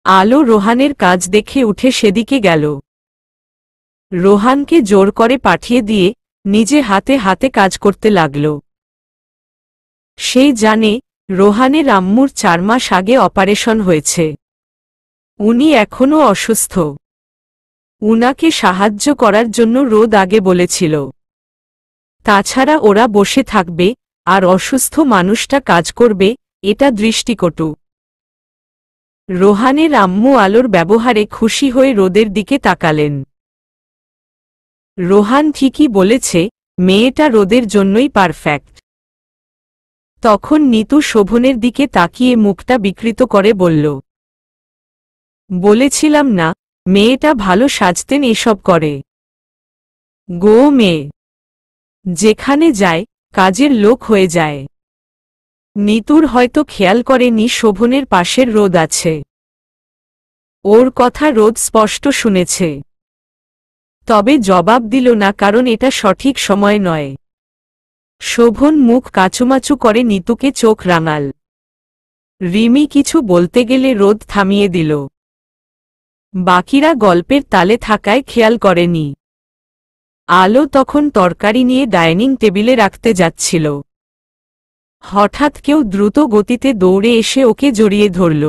আলো রোহানের কাজ দেখে উঠে সেদিকে গেল। রোহানকে জোর করে পাঠিয়ে দিয়ে নিজে হাতে হাতে কাজ করতে লাগল। সে জানে রোহানের আম্মুর 4 মাস আগে অপারেশন হয়েছে। উনি এখনও অসুস্থ। উনাকে সাহায্য করার জন্য রোদ আগে বলেছিল। তাছাড়া ওরা বসে থাকবে আর অসুস্থ মানুষটা কাজ করবে, এটা দৃষ্টিকটু। রোহানের আম্মু আলোর ব্যবহারে খুশি হয়ে রোদের দিকে তাকালেন। রোহান ঠিকই বলেছে, মেয়েটা রোদের জন্যই পারফেক্ট। তখন নিতু শোভনের দিকে তাকিয়ে মুখটা বিকৃত করে বলল, বলেছিলাম না মেয়েটা ভালো সাজতেন, এসব করে। গো মেয়ে, যেখানে যায় কাজের লোক হয়ে যায়। নিতুর হয়তো খেয়াল করেনি শোভনের পাশের রোদ আছে। ওর কথা রোদ স্পষ্ট শুনেছে। তবে জবাব দিল না, কারণ এটা সঠিক সময় নয়। শোভন মুখ কাচুমাচু করে নিতুকে চোখ রাঙাল। রিমি কিছু বলতে গেলে রোদ থামিয়ে দিল। বাকিরা গল্পের তালে থাকায় খেয়াল করেনি। আলো তখন তরকারি নিয়ে ডাইনিং টেবিলে রাখতে যাচ্ছিল। হঠাৎ কেউ দ্রুত গতিতে দৌড়ে এসে ওকে জড়িয়ে ধরল।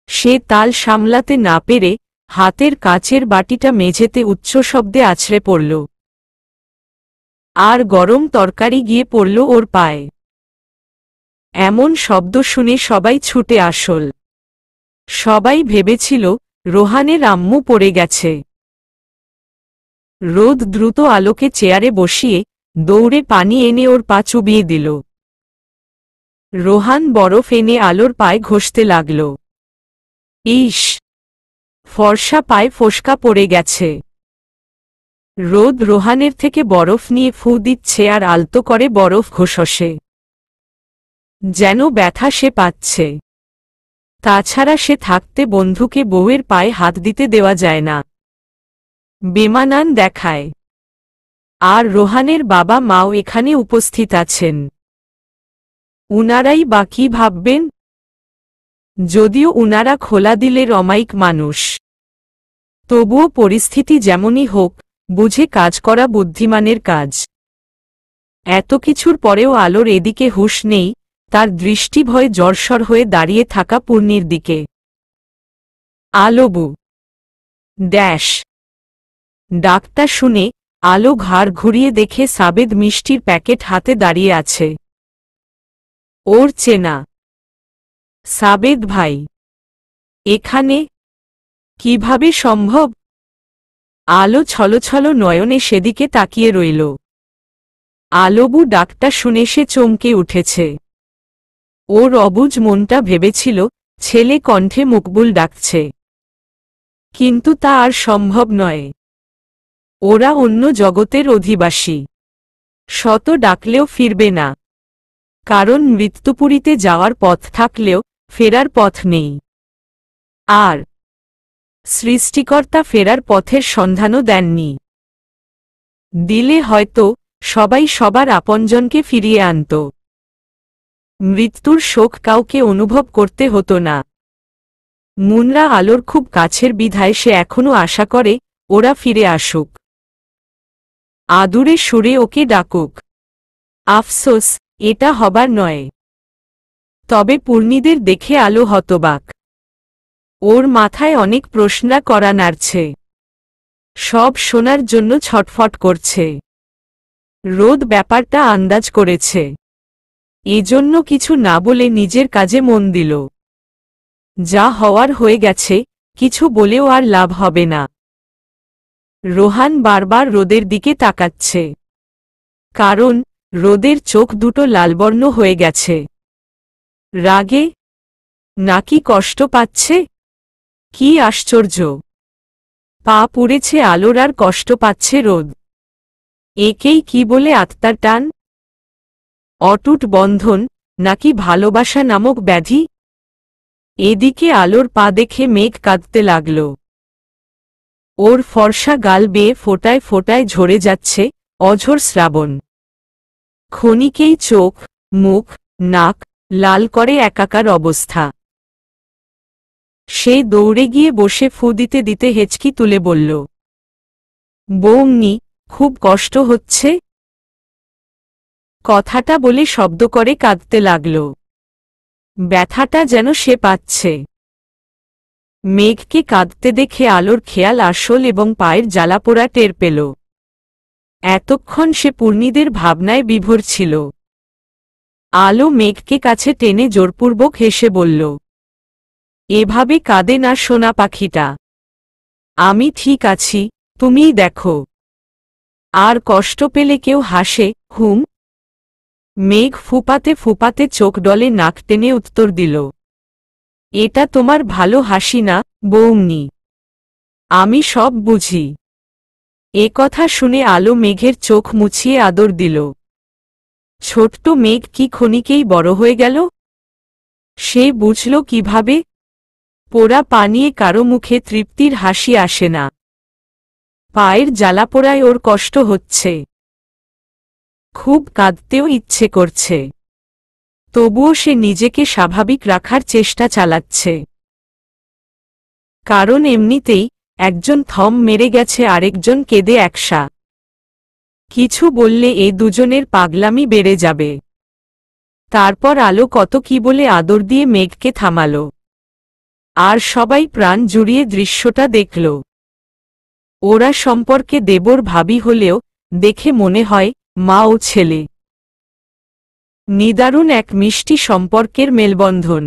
সে তাল সামলাতে না পেরে হাতের কাচের বাটিটা মেঝেতে উচ্চ শব্দে আছড়ে পড়ল। আর গরম তরকারি গিয়ে পড়ল ওর পায়ে। এমন শব্দ শুনে সবাই ছুটে আসল। সবাই ভেবেছিল রোহানের আম্মু পড়ে গেছে। রোদ দ্রুত আলোকে চেয়ারে বসিয়ে দৌড়ে পানি এনে ওর পা চুবিয়ে দিল। রোহান বরফ এনে আলোর পায়ে ঘষতে লাগল। ইস, ফর্সা পায়ে ফোসকা পড়ে গেছে। রোদ রোহানের থেকে বরফ নিয়ে ফু দিচ্ছে আর আলতো করে বরফ ঘষে। যেন ব্যথা সে পাচ্ছে। তাছাড়া সে থাকতে বন্ধুকে বউয়ের পায়ে হাত দিতে দেওয়া যায় না। বেমানান দেখায়। আর রোহানের বাবা মাও এখানে উপস্থিত আছেন। উনারাই বা কি ভাববেন? যদিও উনারা খোলা দিলের অমায়িক মানুষ। তবুও পরিস্থিতি যেমনই হোক, বুঝে কাজ করা বুদ্ধিমানের কাজ। এত কিছুর পরেও আলোর এদিকে হুঁশ নেই, তার দৃষ্টি ভয়ে জড়সড় হয়ে দাঁড়িয়ে থাকা পূর্ণির দিকে। আলোবু ড্যাশ ডাকটা শুনে আলো ঘাড় ঘুরিয়ে দেখে সাবেদ মিষ্টির প্যাকেট হাতে দাঁড়িয়ে আছে। ওর চেনা। সাবেদ ভাই এখানে কিভাবে সম্ভব? আলো ছলছল নয়নে সেদিকে তাকিয়ে রইল। আলোবু ডাকটা শুনে সে চমকে উঠেছে। ওর অবুঝ মনটা ভেবেছিল ছেলে কণ্ঠে মকবুল ডাকছে। কিন্তু তা আর সম্ভব নয়। ওরা অন্য জগতের অধিবাসী। শত ডাকলেও ফিরবে না। কারণ মৃত্যুপুরীতে যাওয়ার পথ থাকলেও ফেরার পথ নেই। আর সৃষ্টিকর্তা ফেরার পথের সন্ধানও দেননি। দিলে হয়তো সবাই সবার আপনজনকে ফিরিয়ে আনত। মৃত্যুর শোক কাউকে অনুভব করতে হতো না। মুনরা আলোর খুব কাছের বিধায় সে এখনো আশা করে ওরা ফিরে আসুক, আদুরে সুরে ওকে ডাকুক। আফসোস, এটা হবার নয়। তবে পূর্ণীদের দেখে আলো হতবাক। ওর মাথায় অনেক প্রশ্ন করা নাড়ছে, সব শোনার জন্য ছটফট করছে। রোদ ব্যাপারটা আন্দাজ করেছে, এজন্য কিছু না বলে নিজের কাজে মন দিল। যা হওয়ার হয়ে গেছে, কিছু বলেও আর লাভ হবে না। রোহান বারবার রোদের দিকে তাকাচ্ছে, কারণ রোদের চোখ দুটো লালবর্ণ হয়ে গেছে। রাগে নাকি কষ্ট পাচ্ছে? কি আশ্চর্য! পা পুড়েছে আলোর আর কষ্ট পাচ্ছে রোদ। একেই কি বলে আত্মার টান? অটুট বন্ধন, নাকি ভালোবাসা নামক ব্যাধি? এদিকে আলোর পা দেখে মেঘ কাঁদতে লাগল। ওর ফর্সা গাল বেয়ে ফোঁটায় ফোঁটায় ঝরে যাচ্ছে অঝোর শ্রাবণ। ক্ষণিকেই চোখ, মুখ, নাক লাল করে একাকার অবস্থা। সে দৌড়ে গিয়ে বসে ফু দিতে দিতে হেঁচকি তুলে বলল, বৌমনি, খুব কষ্ট হচ্ছে? কথাটা বলে শব্দ করে কাঁদতে লাগল। ব্যথাটা যেন সে পাচ্ছে। মেঘকে কাঁদতে দেখে আলোর খেয়াল আসল এবং পায়ের জ্বালাপোড়া টের পেল। এতক্ষণ সে পূর্ণীদের ভাবনায় বিভোর ছিল। আলো মেঘকে কাছে টেনে জোরপূর্বক হেসে বলল, এভাবে কাঁদে না সোনা পাখিটা। আমি ঠিক আছি, তুমিই দেখো। আর কষ্ট পেলে কেউ হাসে, হুম? মেঘ ফুপাতে ফুপাতে চোখ ডলে নাক টেনে উত্তর দিল, এটা তোমার ভালো হাসি না, বৌমনি। আমি সব বুঝি। এ কথা শুনে আলো মেঘের চোখ মুছিয়ে আদর দিল। ছোট্ট মেঘ কি ক্ষণিকেই বড় হয়ে গেল? সে বুঝল কিভাবে? পোড়া পানিয়ে কারো মুখে তৃপ্তির হাসি আসে না। পায়ের জ্বালাপোড়ায় ওর কষ্ট হচ্ছে, খুব কাঁদতেও ইচ্ছে করছে। তবুও সে নিজেকে স্বাভাবিক রাখার চেষ্টা চালাচ্ছে। কারণ এমনিতেই একজন থম মেরে গেছে, আরেকজন কেঁদে একসা। কিছু বললে এ দুজনের পাগলামি বেড়ে যাবে। তারপর আলো কত কি বলে আদর দিয়ে মেঘকে থামাল। আর সবাই প্রাণ জুড়িয়ে দৃশ্যটা দেখল। ওরা সম্পর্কে দেবর ভাবি হলেও দেখে মনে হয় মা ও ছেলে। নিদারুণ এক মিষ্টি সম্পর্কের মেলবন্ধন।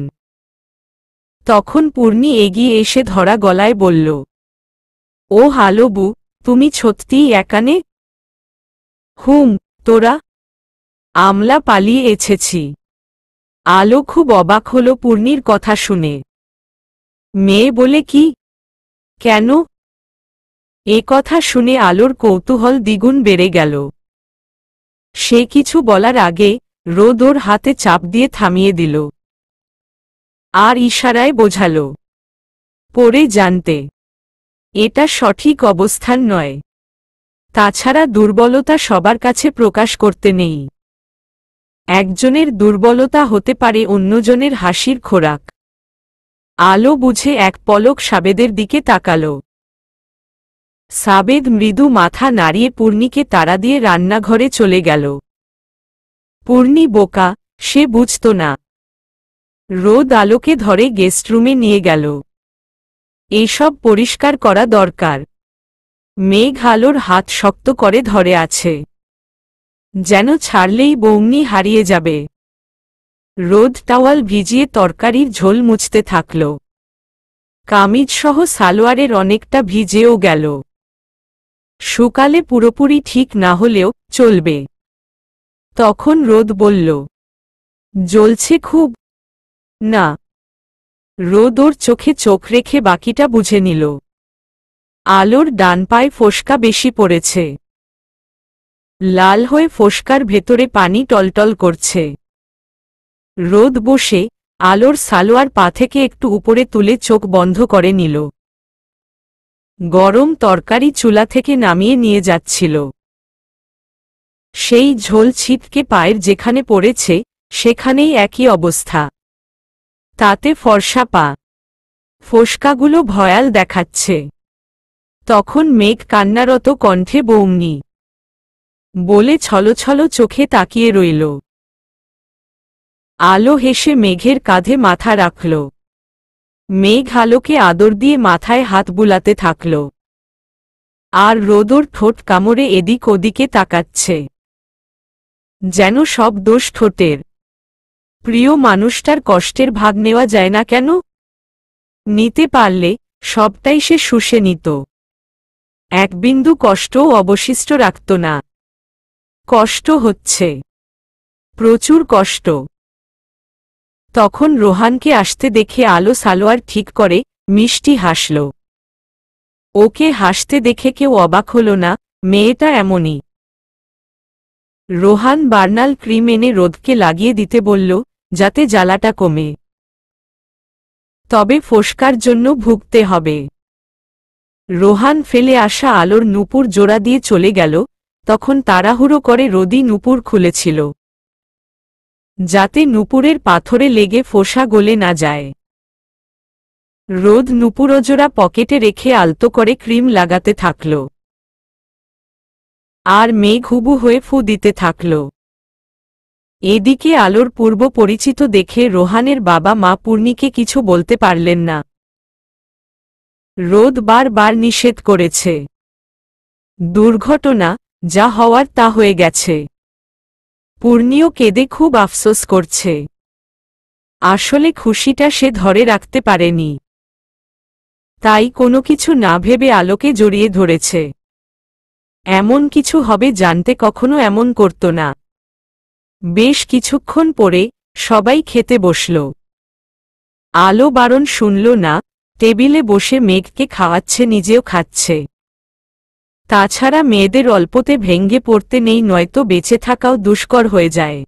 তখন পূর্ণি এগিয়ে এসে ধরা গলায় বলল, ও হালবু, তুমি সত্যিই একানে? হুম, তোরা? আমলা পালিয়ে এসেছি। আলো খুব অবাক হল পূর্ণির কথা শুনে। মেয়ে বলে কি? কেন? এ কথা শুনে আলোর কৌতূহল দ্বিগুণ বেড়ে গেল। সে কিছু বলার আগে রোদ ওর হাতে চাপ দিয়ে থামিয়ে দিল। আর ইশারায় বোঝাল, পরে জানতে। এটা সঠিক অবস্থান নয়। তাছাড়া দুর্বলতা সবার কাছে প্রকাশ করতে নেই। একজনের দুর্বলতা হতে পারে অন্যজনের হাসির খোরাক। আলো বুঝে এক পলক সাবেদের দিকে তাকাল। সাবেদ মৃদু মাথা নাড়িয়ে পূর্ণিকে তাড়া দিয়ে রান্নাঘরে চলে গেল। পূর্ণি বোকা, সে বুঝত না। রোদ আলোকে ধরে গেস্টরুমে নিয়ে গেল। এসব পরিষ্কার করা দরকার। মেঘ আলোর হাত শক্ত করে ধরে আছে, যেন ছাড়লেই বৌমনি হারিয়ে যাবে। রোদ টাওয়াল ভিজিয়ে তরকারির ঝোল মুছতে থাকল। কামিজসহ সালোয়ারের অনেকটা ভিজেও গেল। শুকালে পুরোপুরি ঠিক না হলেও চলবে। তখন রোদ বলল, জ্বলছে খুব? না। রোদ ওর চোখে চোখ রেখে বাকিটা বুঝে নিল। আলোর ডান পায়ে ফোস্কা বেশি পড়েছে। লাল হয়ে ফোস্কার ভেতরে পানি টলটল করছে। রোদ বসে আলোর সালোয়ার পা থেকে একটু উপরে তুলে চোখ বন্ধ করে নিল। গরম তরকারি চুলা থেকে নামিয়ে নিয়ে যাচ্ছিল। সেই ঝোল ছিটকে পায়ের যেখানে পড়েছে সেখানেই একই অবস্থা। তাতে ফর্সা পা ফোসকাগুলো ভয়াল দেখাচ্ছে। তখন মেঘ কান্নারত কণ্ঠে বৌমনি বলে ছলছল চোখে তাকিয়ে রইল। আলো হেসে মেঘের কাঁধে মাথা রাখল। মেঘ আলোকে আদর দিয়ে মাথায় হাত বুলাতে থাকল। আর রোদর ঠোঁট কামড়ে এদিক ওদিকে তাকাচ্ছে, যেন সব দোষ ঠোঁটের। প্রিয় মানুষটার কষ্টের ভাগ নেওয়া যায় না কেন? নিতে পারলে সবটাই সে শুষে নিত, এক বিন্দু কষ্টও অবশিষ্ট রাখত না। কষ্ট হচ্ছে, প্রচুর কষ্ট। তখন রোহানকে আসতে দেখে আলো সালোয়ার ঠিক করে মিষ্টি হাসল। ওকে হাসতে দেখে কেউ অবাক হল না, মেয়েটা এমনই। রোহান বার্নাল ক্রিম এনে রোদকে লাগিয়ে দিতে বলল, যাতে জ্বালাটা কমে। তবে ফোসকার জন্য ভুগতে হবে। রোহান ফেলে আসা আলোর নূপুর জোড়া দিয়ে চলে গেল। তখন তাড়াহুড়ো করে রোদি নূপুর খুলেছিল, যাতে নূপুরের পাথরে লেগে ফোসা গলে না যায়। রোদ নূপুরজোড়া পকেটে রেখে আলতো করে ক্রিম লাগাতে থাকল। আর মেঘ হুবু হয়ে ফু দিতে থাকল। এদিকে আলোর পূর্ব পরিচিত দেখে রোহানের বাবা মা পূর্ণিকে কিছু বলতে পারলেন না। রোদ বারবার নিষেধ করেছে। দুর্ঘটনা, যা হওয়ার তা হয়ে গেছে। পূর্ণিও কেঁদে খুব আফসোস করছে। আসলে খুশিটা সে ধরে রাখতে পারেনি, তাই কোনো কিছু না ভেবে আলোকে জড়িয়ে ধরেছে। এমন কিছু হবে জানতে কখনো এমন করত না। বেশ কিছুক্ষণ পরে সবাই খেতে বসল। আলো বারণ শুনল না, টেবিলে বসে মেঘকে খাওয়াচ্ছে, নিজেও খাচ্ছে। তাছাড়া মেয়েদের অল্পতে ভেঙ্গে পড়তে নেই, নয়তো বেঁচে থাকাও দুষ্কর হয়ে যায়।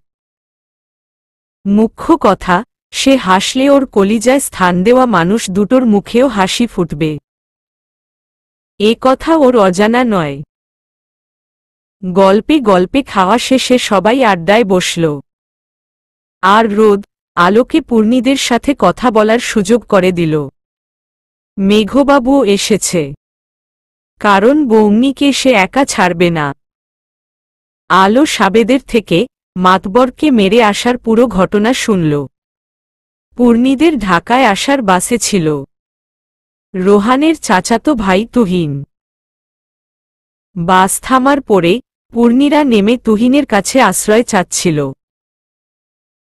মুখ্য কথা, সে হাসলে ওর কলিজায় স্থান দেওয়া মানুষ দুটোর মুখেও হাসি ফুটবে, এ কথা ওর অজানা নয়। গল্পে গল্পে খাওয়া শেষে সবাই আড্ডায় বসল। আর রোদ আলোকে পূর্ণিদের সাথে কথা বলার সুযোগ করে দিল। মেঘবাবুও এসেছে, কারণ বৌমনিকে সে একা ছাড়বে না। আলো সাবেদের থেকে মাতবরকে মেরে আসার পুরো ঘটনা শুনল। পূর্ণিদের ঢাকায় আসার বাসে ছিল রোহানের চাচাতো ভাই তুহিন। বাস থামার পরে পূর্ণিরা নেমে তুহিনের কাছে আশ্রয় চাচ্ছিল।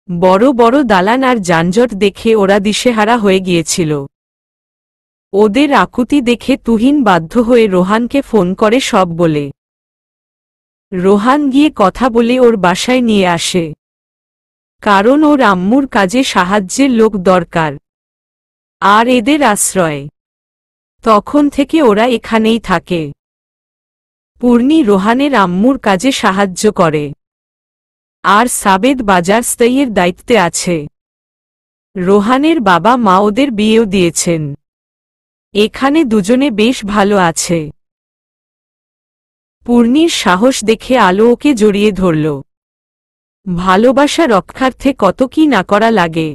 বড় বড় দালান আর যানজট দেখে ওরা দিশেহারা হয়ে গিয়েছিল। ওদের আকুতি দেখে তুহিন বাধ্য হয়ে রোহানকে ফোন করে সব বলে। রোহান গিয়ে কথা বলে ওর বাসায় নিয়ে আসে, কারণ ওর আম্মুর কাজে সাহায্যের লোক দরকার, আর এদের আশ্রয়। তখন থেকে ওরা এখানেই থাকে। পূর্ণি রোহানের আম্মুর কাজে সাহায্য করে, আর সাবেদ বাজার স্থায়ীর দায়িত্বে আছে। রোহানের বাবা মা ওদের বিয়েও দিয়েছেন। এখানে দুজনে বেশ ভালো আছে। পূর্ণির সাহস দেখে আলো ওকে জড়িয়ে ধরল। ভালোবাসা রক্ষার্থে কত কি না করা লাগে।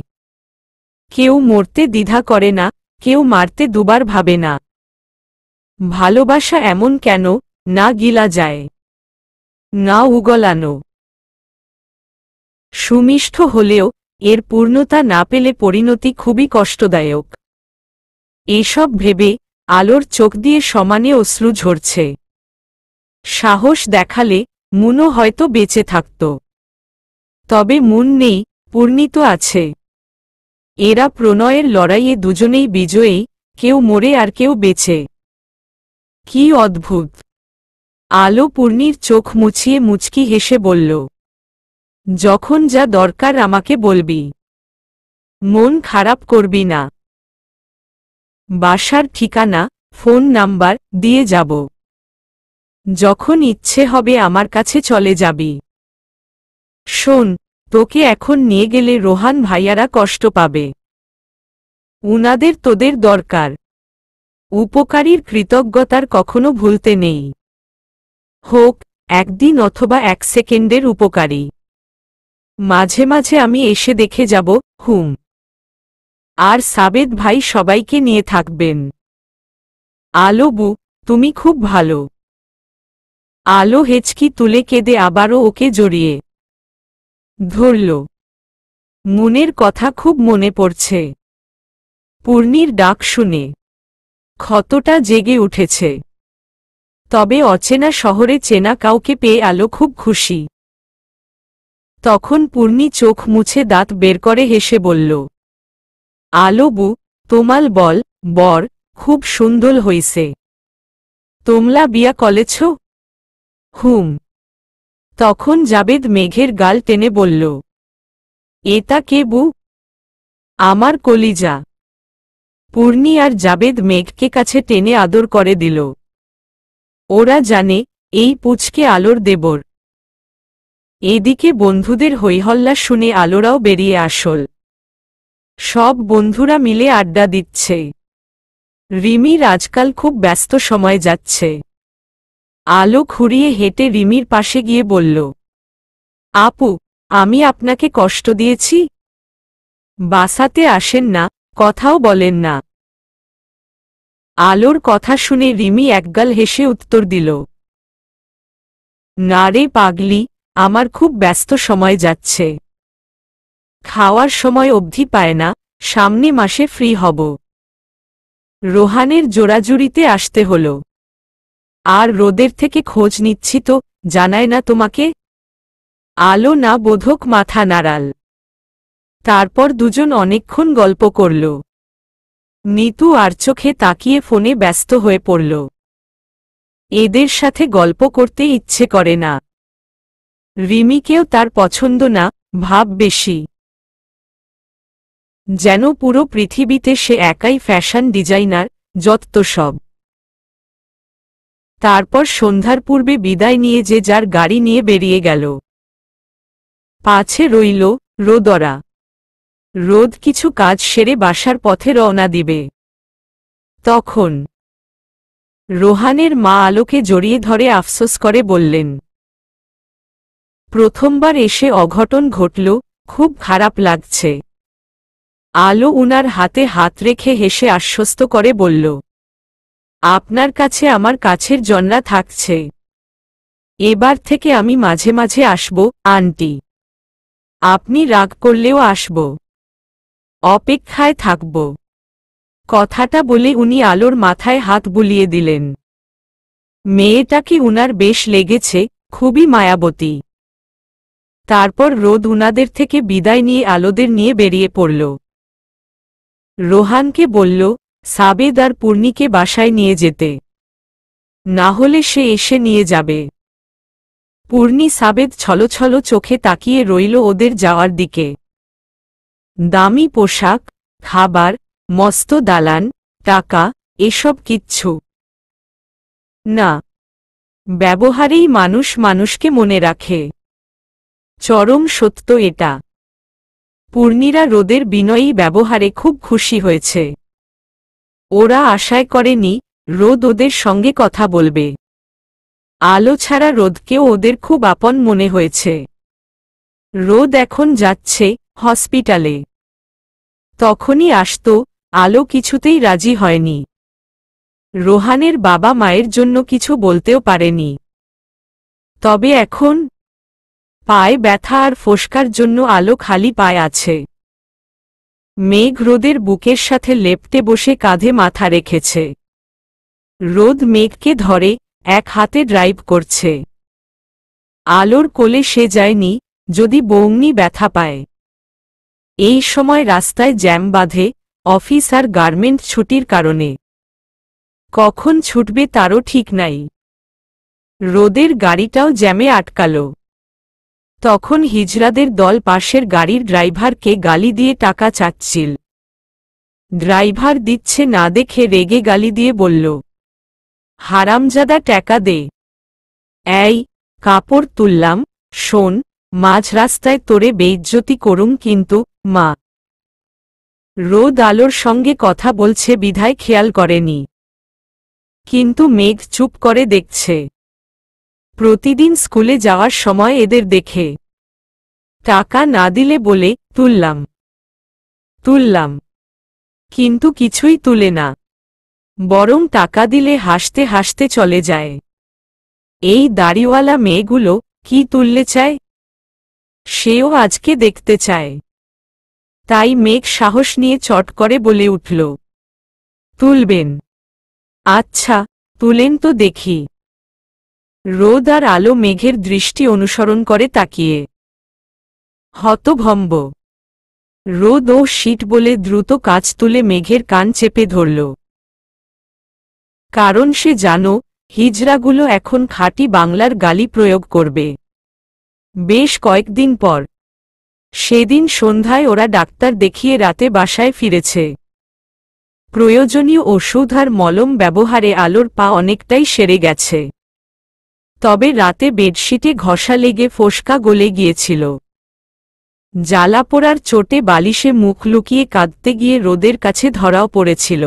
কেউ মরতে দ্বিধা করে না, কেউ মারতে দুবার ভাবে না। ভালোবাসা এমন কেন, না গিলা যায়, না উগলানো। সুমিষ্ঠ হলেও এর পূর্ণতা না পেলে পরিণতি খুবই কষ্টদায়ক। এসব ভেবে আলোর চোখ দিয়ে সমানে অশ্রু ঝরছে। সাহস দেখালে মুনও হয়তো বেঁচে থাকত। তবে মুন নেই, পূর্ণিত আছে। এরা প্রণয়ের লড়াইয়ে দুজনেই বিজয়ী, কেউ মরে আর কেউ বেঁচে। কি অদ্ভুত। আলো পূর্ণির চোখ মুছিয়ে মুচকি হেসে বলল, যখন যা দরকার আমাকে বলবি, মন খারাপ করবি না। বাসার ঠিকানা, ফোন নাম্বার দিয়ে যাব। যখন ইচ্ছে হবে আমার কাছে চলে যাবি। শোন, তোকে এখন নিয়ে গেলে রোহান ভাইয়ারা কষ্ট পাবে। উনাদের তোদের দরকার। উপকারীর কৃতজ্ঞতার কখনো ভুলতে নেই, হোক একদিন অথবা 1 সেকেন্ডের উপকারী। মাঝে মাঝে আমি এসে দেখে যাব। হুম। আর সাবেদ ভাই সবাইকে নিয়ে থাকবেন। আলো বু, তুমি খুব ভালো। আলো হেঁচকি তুলে কেঁদে আবারও ওকে জড়িয়ে ধরল। মুনের কথা খুব মনে পড়ছে। পূর্ণির ডাক শুনে ক্ষতটা জেগে উঠেছে। তবে অচেনা শহরে চেনা কাউকে পেয়ে আলো খুব খুশি। তখন পূর্ণি চোখ মুছে দাঁত বের করে হেসে বলল, আলো বু, তোমাল বল বর খুব সুন্দর হইছে। তোমলা বিয়া কলেছ? হুম। তখন জাবেদ মেঘের গাল টেনে বলল, এটা কে বু? আমার কলিজা। পূর্ণি আর জাবেদ মেঘকে কাছে টেনে আদর করে দিল। ওরা জানে এই পুচকে আলোর দেবর। এদিকে বন্ধুদের হৈহল্লা শুনে আলোরাও বেরিয়ে আসল। সব বন্ধুরা মিলে আড্ডা দিচ্ছে। রিমির আজকাল খুব ব্যস্ত সময় যাচ্ছে। আলো খুঁড়িয়ে হেঁটে রিমির পাশে গিয়ে বলল, আপু, আমি আপনাকে কষ্ট দিয়েছি? বাসাতে আসেন না, কথাও বলেন না। আলোর কথা শুনে রিমি একগাল হেসে উত্তর দিল, না রে পাগলি, আমার খুব ব্যস্ত সময় যাচ্ছে। খাওয়ার সময় অবধি পায় না, সামনে মাসে ফ্রি হব। রোহানের জোড়াজুড়িতে আসতে হল। আর রোদের থেকে খোঁজ নিচ্ছি তো, জানায় না তোমাকে? আলো না বোধক মাথা নাড়াল। তারপর দুজন অনেকক্ষণ গল্প করল। নিতু আর চোখে তাকিয়ে ফোনে ব্যস্ত হয়ে পড়ল। এদের সাথে গল্প করতে ইচ্ছে করে না। রিমিকেও তার পছন্দ না, ভাব বেশি। যেন পুরো পৃথিবীতে সে একাই ফ্যাশন ডিজাইনার, যত সব। তারপর সন্ধ্যার পূর্বে বিদায় নিয়ে যে যার গাড়ি নিয়ে বেরিয়ে গেল। পাছে রইল রোদরা। রোদ কিছু কাজ সেরে বাসার পথে রওনা দিবে। তখন রোহানের মা আলোকে জড়িয়ে ধরে আফসোস করে বললেন, প্রথমবার এসে অঘটন ঘটল, খুব খারাপ লাগছে। আলো উনার হাতে হাত রেখে হেসে আশ্বস্ত করে বলল, আপনার কাছে আমার কাছের জন্না থাকছে। এবার থেকে আমি মাঝে মাঝে আসব আন্টি। আপনি রাগ করলেও আসব। অপেক্ষায় থাকব। কথাটা বলে উনি আলোর মাথায় হাত বুলিয়ে দিলেন। মেয়েটাকে উনার বেশ লেগেছে, খুবই মায়াবতী। তারপর রোদ উনাদের থেকে বিদায় নিয়ে আলোদের নিয়ে বেরিয়ে পড়ল। রোহানকে বলল, সাবেদ আর পূর্ণিকে বাসায় নিয়ে যেতে। না হলে সে এসে নিয়ে যাবে। পূর্ণি সাবেদ ছলছল চোখে তাকিয়ে রইল ওদের যাওয়ার দিকে। দামি পোশাক, খাবার, মস্ত দালান, টাকা, এসব কিচ্ছু না। ব্যবহারেই মানুষ মানুষকে মনে রাখে। চরম সত্য এটা। পূর্ণিরা রোদের বিনয়ী ব্যবহারে খুব খুশি হয়েছে। ওরা আশায় করেনি রোদ ওদের সঙ্গে কথা বলবে। আলো ছাড়া রোদকেও ওদের খুব আপন মনে হয়েছে। রোদ এখন যাচ্ছে হসপিটালে। তখনই আসতো, আলো কিছুতেই রাজি হয়নি। রোহানের বাবা মায়ের জন্য কিছু বলতেও পারেনি। তবে এখন পায়ে ব্যথা আর ফোস্কার জন্য আলো খালি পায়ে আছে। মেঘ রোদের বুকের সাথে লেপ্টে বসে কাঁধে মাথা রেখেছে। রোদ মেঘকে ধরে এক হাতে ড্রাইভ করছে। আলোর কোলে সে যায়নি, যদি বৌনি ব্যথা পায়। এই সময় রাস্তায় জ্যাম বাঁধে, অফিস আর গার্মেন্ট ছুটির কারণে। কখন ছুটবে তারও ঠিক নাই। রোদের গাড়িটাও জ্যামে আটকাল। তখন হিজড়াদের দল পাশের গাড়ির ড্রাইভারকে গালি দিয়ে টাকা চাচ্ছিল। ড্রাইভার দিচ্ছে না দেখে রেগে গালি দিয়ে বলল, হারামজাদা টাকা দে। এই, কাপড় তুললাম, শোন, মাঝ রাস্তায় তোরে বেইজ্জতি করুম কিন্তু, মা। রোদ আলোর সঙ্গে কথা বলছে বিধায় খেয়াল করেনি। কিন্তু মেঘ চুপ করে দেখছে। প্রতিদিন স্কুলে যাওয়ার সময় এদের দেখে। টাকা না দিলে বলে, তুললাম তুললাম, কিন্তু কিছুই তুলে না, বরং টাকা দিলে হাসতে হাসতে চলে যায়। এই দাড়িওয়ালা মেয়েগুলো কি তুললে চায়? সেও আজকে দেখতে চায়। তাই মেঘ সাহস নিয়ে চট করে বলে উঠল, তুলবেন? আচ্ছা, তুলেন তো দেখি। রোদ আর আলো মেঘের দৃষ্টি অনুসরণ করে তাকিয়ে হতভম্ব। রোদ ও শীত বলে দ্রুত কাজ তুলে মেঘের কান চেপে ধরল। কারণ সে জানো, হিজড়াগুলো এখন খাঁটি বাংলার গালি প্রয়োগ করবে। বেশ কয়েকদিন পর, সেদিন সন্ধ্যায় ওরা ডাক্তার দেখিয়ে রাতে বাসায় ফিরেছে। প্রয়োজনীয় ওষুধ আর মলম ব্যবহারে আলোর পা অনেকটাই সেরে গেছে। তবে রাতে বেডশিটে ঘষা লেগে ফোসকা গলে গিয়েছিল। জ্বালা পোড়ার চোটে বালিশে মুখ লুকিয়ে কাঁদতে গিয়ে রোদের কাছে ধরাও পড়েছিল।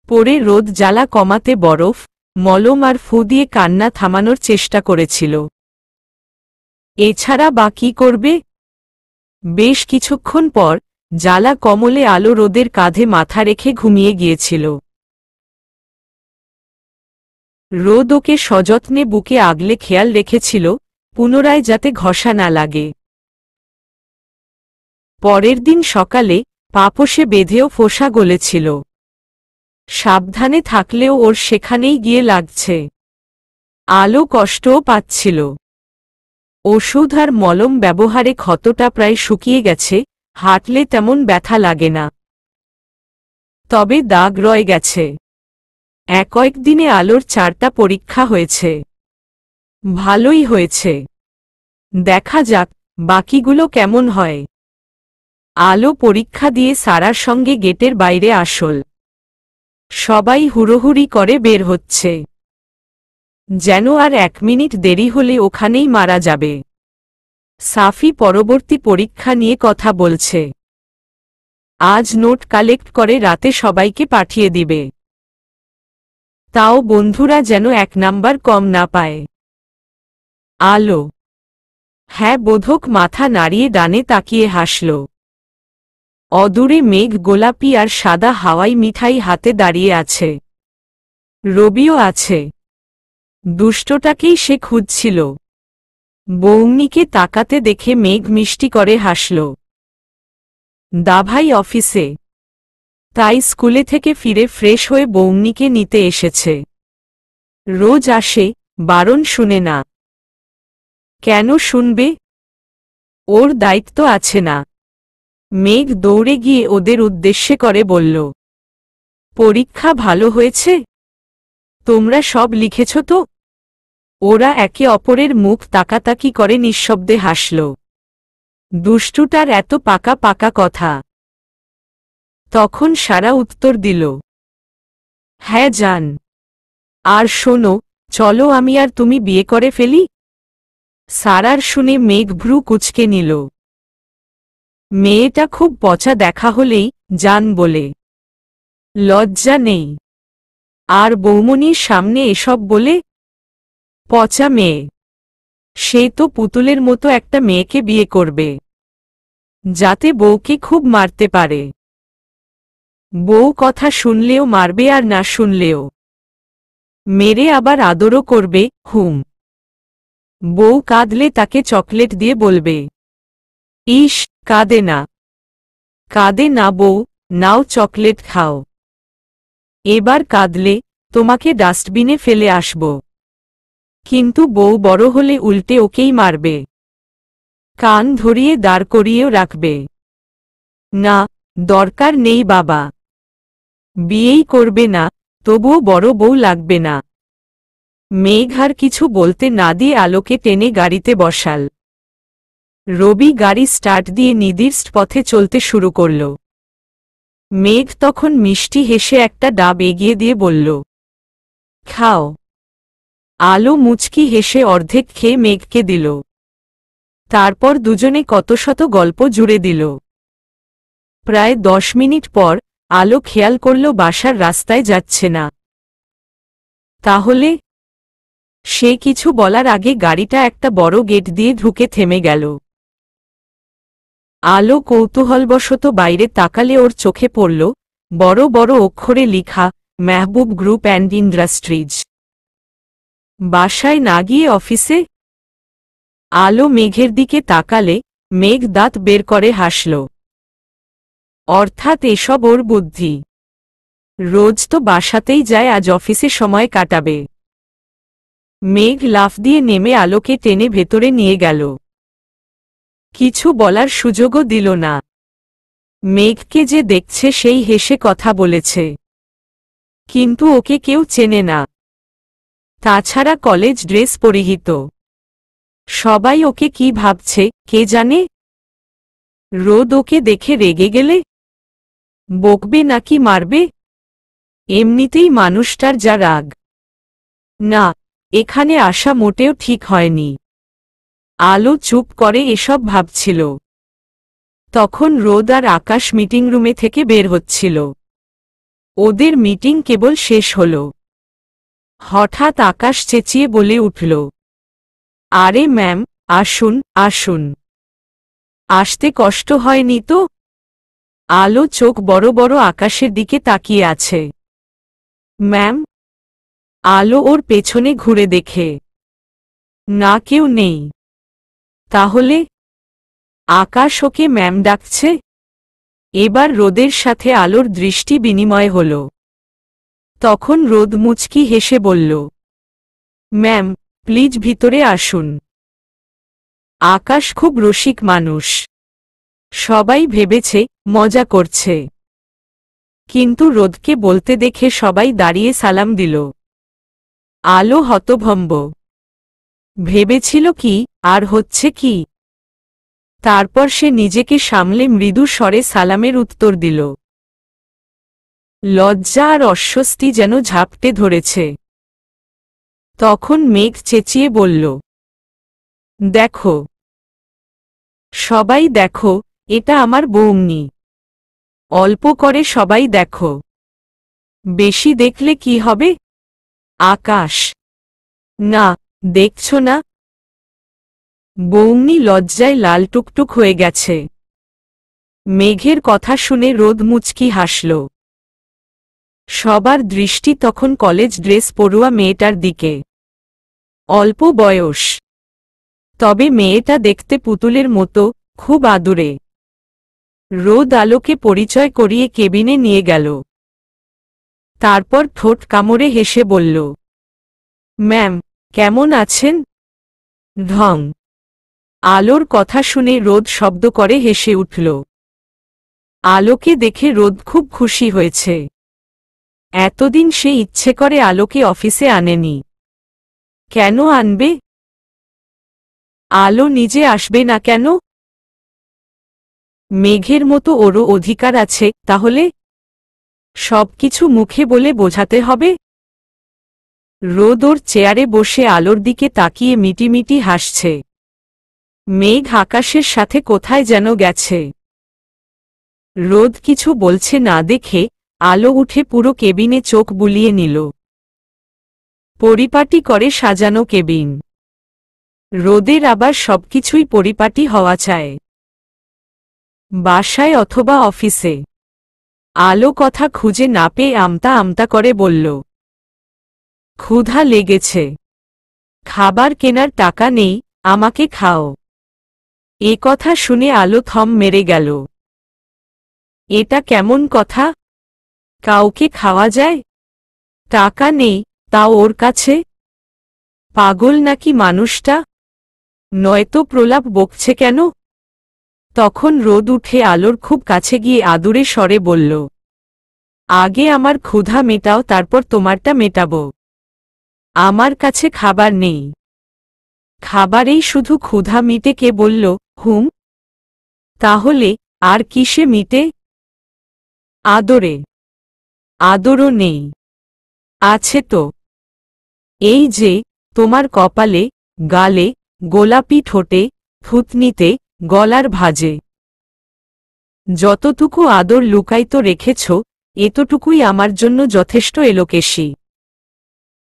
পরে রোদ জ্বালা কমাতে বরফ, মলম আর ফু দিয়ে কান্না থামানোর চেষ্টা করেছিল। এছাড়া বা কী করবে? বেশ কিছুক্ষণ পর জ্বালা কমলে আলো রোদের কাঁধে মাথা রেখে ঘুমিয়ে গিয়েছিল। রোদ ওকে সযত্নে বুকে আগলে খেয়াল রেখেছিল, পুনরায় যাতে ঘষা না লাগে। পরের দিন সকালে পাপোশে বেঁধেও ফোসা গলেছিল। সাবধানে থাকলেও ওর সেখানেই গিয়ে লাগছে। আলো কষ্টও পাচ্ছিল। ওষুধ আর মলম ব্যবহারে ক্ষতটা প্রায় শুকিয়ে গেছে, হাঁটলে তেমন ব্যথা লাগে না। তবে দাগ রয়ে গেছে। কয়েকদিনে আলোর 4টা পরীক্ষা হয়েছে। ভালোই হয়েছে। দেখা যাক বাকিগুলো কেমন হয়। আলো পরীক্ষা দিয়ে সারার সঙ্গে গেটের বাইরে আসল। সবাই হুড়োহুড়ি করে বের হচ্ছে। যেন আর 1 মিনিট দেরি হলে ওখানেই মারা যাবে। সাফি পরবর্তী পরীক্ষা নিয়ে কথা বলছে। আজ নোট কালেক্ট করে রাতে সবাইকে পাঠিয়ে দিবে। তাও বন্ধুরা যেন 1 নাম্বার কম না পায়। আলো হ্যাঁ বোধক মাথা নাড়িয়ে ডানে তাকিয়ে হাসল। অদূরে মেঘ গোলাপি আর সাদা হাওয়াই মিঠাই হাতে দাঁড়িয়ে আছে। রবিও আছে। দুষ্টটাকেই সে খুঁজছিল। বৌনিকে তাকাতে দেখে মেঘ মিষ্টি করে হাসল। দাভাই অফিসে। তাই স্কুলে থেকে ফিরে ফ্রেশ হয়ে বৌনিকে নিতে এসেছে। রোজ আসে, বারণ শুনে না। কেন শুনবে? ওর দায়িত্ব আছে না? মেঘ দৌড়ে গিয়ে ওদের উদ্দেশ্যে করে বলল, পরীক্ষা ভালো হয়েছে? তোমরা সব লিখেছ তো? ওরা একে অপরের মুখ তাকাতাকি করে নিঃশব্দে হাসল। দুষ্টুটার এত পাকা পাকা কথা। তখন সারা উত্তর দিল, হ্যাঁ জান। আর শোনো, চলো আমি আর তুমি বিয়ে করে ফেলি। সারার শুনে মেঘ ভ্রু কুঁচকে নিল। মেয়েটা খুব পচা দেখা হলেই জান বলে। লজ্জা নেই? আর বৌমনির সামনে এসব বলে? পচা মেয়ে। সে তো পুতুলের মতো একটা মেয়েকে বিয়ে করবে, যাতে বউকে খুব মারতে পারে। বউ কথা শুনলেও মারবে আর না শুনলেও মেরে আবার আদরও করবে। হুম। বউ কাঁদলে তাকে চকলেট দিয়ে বলবে, ইস কাঁদে না। কাঁদে না বউ, নাও চকলেট খাও। এবার কাঁদলে তোমাকে ডাস্টবিনে ফেলে আসব। কিন্তু বউ বড় হলে উল্টে ওকেই মারবে। কান ধরিয়ে দাঁড় করিয়েও রাখবে। না, দরকার নেই বাবা। বিয়েই করবে না, তবুও বড় বউ লাগবে না। মেঘ আর কিছু বলতে না দিয়ে আলোকে টেনে গাড়িতে বসাল। রবি গাড়ি স্টার্ট দিয়ে নির্দিষ্ট পথে চলতে শুরু করল। মেঘ তখন মিষ্টি হেসে একটা ডাব এগিয়ে দিয়ে বলল, খাও। আলো মুচকি হেসে অর্ধেক খেয়ে মেঘকে দিল। তারপর দুজনে কত শত গল্প জুড়ে দিল। প্রায় 10 মিনিট পর আলো খেয়াল করল বাসার রাস্তায় যাচ্ছে না। তাহলে? সে কিছু বলার আগে গাড়িটা একটা বড় গেট দিয়ে ঢুকে থেমে গেল। আলো কৌতূহলবশত বাইরে তাকালে ওর চোখে পড়ল বড় বড় অক্ষরে লিখা মেহবুব গ্রুপ অ্যান্ড ইন্ডাস্ট্রিজ। বাসায় না গিয়ে অফিসে? আলো মেঘের দিকে তাকালে মেঘ দাঁত বের করে হাসল। অর্থাৎ এসব ওর বুদ্ধি। রোজ তো বাসাতেই যায়, আজ অফিসে সময় কাটাবে। মেঘ লাফ দিয়ে নেমে আলোকে টেনে ভেতরে নিয়ে গেল। কিছু বলার সুযোগও দিল না। মেঘকে যে দেখছে সেই হেসে কথা বলেছে, কিন্তু ওকে কেউ চেনে না। তাছাড়া কলেজ ড্রেস পরিহিত, সবাই ওকে কি ভাবছে কে জানে। রোদ ওকে দেখে রেগে গেলে বকবে নাকি মারবে? এমনিতেই মানুষটার যা রাগ। না, এখানে আসা মোটেও ঠিক হয়নি। আলো চুপ করে এসব ভাবছিল। তখন রোদ আর আকাশ মিটিং রুমে থেকে বের হচ্ছিল। ওদের মিটিং কেবল শেষ হল। হঠাৎ আকাশ চেঁচিয়ে বলে উঠল, আরে ম্যাম, আসুন আসুন। আসতে কষ্ট হয়নি তো? আলো চোখ বড় বড় আকাশের দিকে তাকিয়ে আছে। ম্যাম? আলো ওর পেছনে ঘুরে দেখে না, কেউ নেই। তাহলে আকাশ ওকে ম্যাম ডাকছে। এবার রোদের সাথে আলোর দৃষ্টি বিনিময় হল। তখন রোদ মুচকি হেসে বলল, ম্যাম প্লিজ ভিতরে আসুন। আকাশ খুব রসিক মানুষ। সবাই ভেবেছে মজা করছে, কিন্তু রোদকে বলতে দেখে সবাই দাঁড়িয়ে সালাম দিল। আলো হতভম্ব। ভেবেছিল কি আর হচ্ছে কি। তারপর সে নিজেকে সামলে মৃদু স্বরে সালামের উত্তর দিল। লজ্জা আর অস্বস্তি যেন ঝাপটে ধরেছে। তখন মেঘ চেঁচিয়ে বলল, দেখো সবাই দেখো, এটা আমার বৌমনি। অল্প করে সবাই দেখো, বেশি দেখলে কি হবে? আকাশ, না দেখছ না? বৌমনি লজ্জায় লাল টুকটুক হয়ে গেছে। মেঘের কথা শুনে রোদ মুচকি হাসল। সবার দৃষ্টি তখন কলেজ ড্রেস পরুয়া মেয়েটার দিকে। অল্প বয়স, তবে মেয়েটা দেখতে পুতুলের মতো, খুব আদুরে। রোদ আলোকে পরিচয় করিয়ে কেবিনে নিয়ে গেল। তারপর ঠোঁট কামড়ে হেসে বলল, ম্যাম কেমন আছেন? ঢং। আলোর কথা শুনে রোদ শব্দ করে হেসে উঠল। আলোকে দেখে রোদ খুব খুশি হয়েছে। এতদিন সে ইচ্ছে করে আলোকে অফিসে আনেনি। কেন আনবে? আলো নিজে আসবে না কেন? মেঘের মতো ওরও অধিকার আছে তাহলে? সবকিছু মুখে বলে বোঝাতে হবে? রোদ ওর চেয়ারে বসে আলোর দিকে তাকিয়ে মিটিমিটি হাসছে। মেঘ আকাশের সাথে কোথায় যেন গেছে। রোদ কিছু বলছে না দেখে আলো উঠে পুরো কেবিনে চোখ বুলিয়ে নিল। পরিপাটি করে সাজানো কেবিন। রোদের আবার সবকিছুই পরিপাটি হওয়া চায়, বাসায় অথবা অফিসে। আলো কথা খুঁজে না পেয়ে আমতা আমতা করে বলল, ক্ষুধা লেগেছে, খাবার কেনার টাকা নেই, আমাকে খাও। এ কথা শুনে আলো থম মেরে গেল। এটা কেমন কথা? কাউকে খাওয়া যায়? টাকা নেই, তাও ওর কাছে? পাগল নাকি মানুষটা? নয়তো প্রলাপ বকছে কেন? তখন রোদ উঠে আলোর খুব কাছে গিয়ে আদুরে স্বরে বলল, আগে আমার ক্ষুধা মেটাও, তারপর তোমারটা মেটাবো। আমার কাছে খাবার নেই। খাবারেই শুধু ক্ষুধা মিটে কে বলল? হুম, তাহলে আর কিসে মিটে? আদরে। আদরও নেই। আছে তো, এই যে তোমার কপালে, গালে, গোলাপি ঠোঁটে, থুতনিতে, গলার ভাঁজে। যতটুকু আদর লুকায়িত রেখেছ, এতটুকুই আমার জন্য যথেষ্ট এলোকেশী।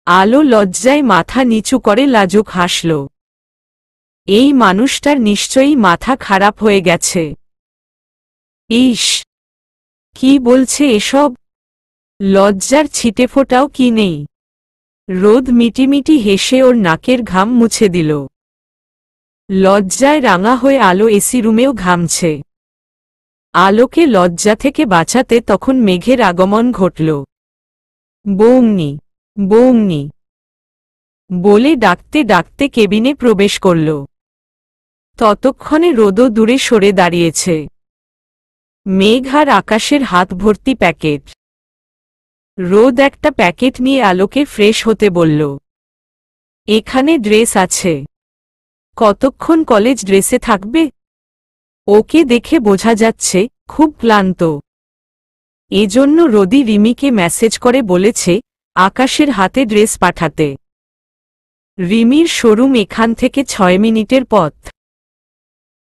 আলো লজ্জায় মাথা নিচু করে লাজুক হাসল। এই মানুষটার নিশ্চয়ই মাথা খারাপ হয়ে গেছে। ইস, কি বলছে এসব? লজ্জার ছিটেফোঁটাও কি নেই? রোদ মিটিমিটি হেসে ওর নাকের ঘাম মুছে দিল। লজ্জায় রাঙা হয়ে আলো এসি রুমেও ঘামছে। আলোকে লজ্জা থেকে বাঁচাতে তখন মেঘের আগমন ঘটল। বৌমনি, বৌমনি বলে ডাকতে ডাকতে কেবিনে প্রবেশ করল। ততক্ষণে রোদও দূরে সরে দাঁড়িয়েছে। মেঘ আর আকাশের হাত ভর্তি প্যাকেট। রোদ একটা প্যাকেট নিয়ে আলোকে ফ্রেশ হতে বলল। এখানে ড্রেস আছে। কতক্ষণ কলেজ ড্রেসে থাকবে? ওকে দেখে বোঝা যাচ্ছে খুব ক্লান্ত। এজন্য রোদি রিমিকে মেসেজ করে বলেছে আকাশের হাতে ড্রেস পাঠাতে। রিমির শোরুম এখান থেকে 6 মিনিটের পথ।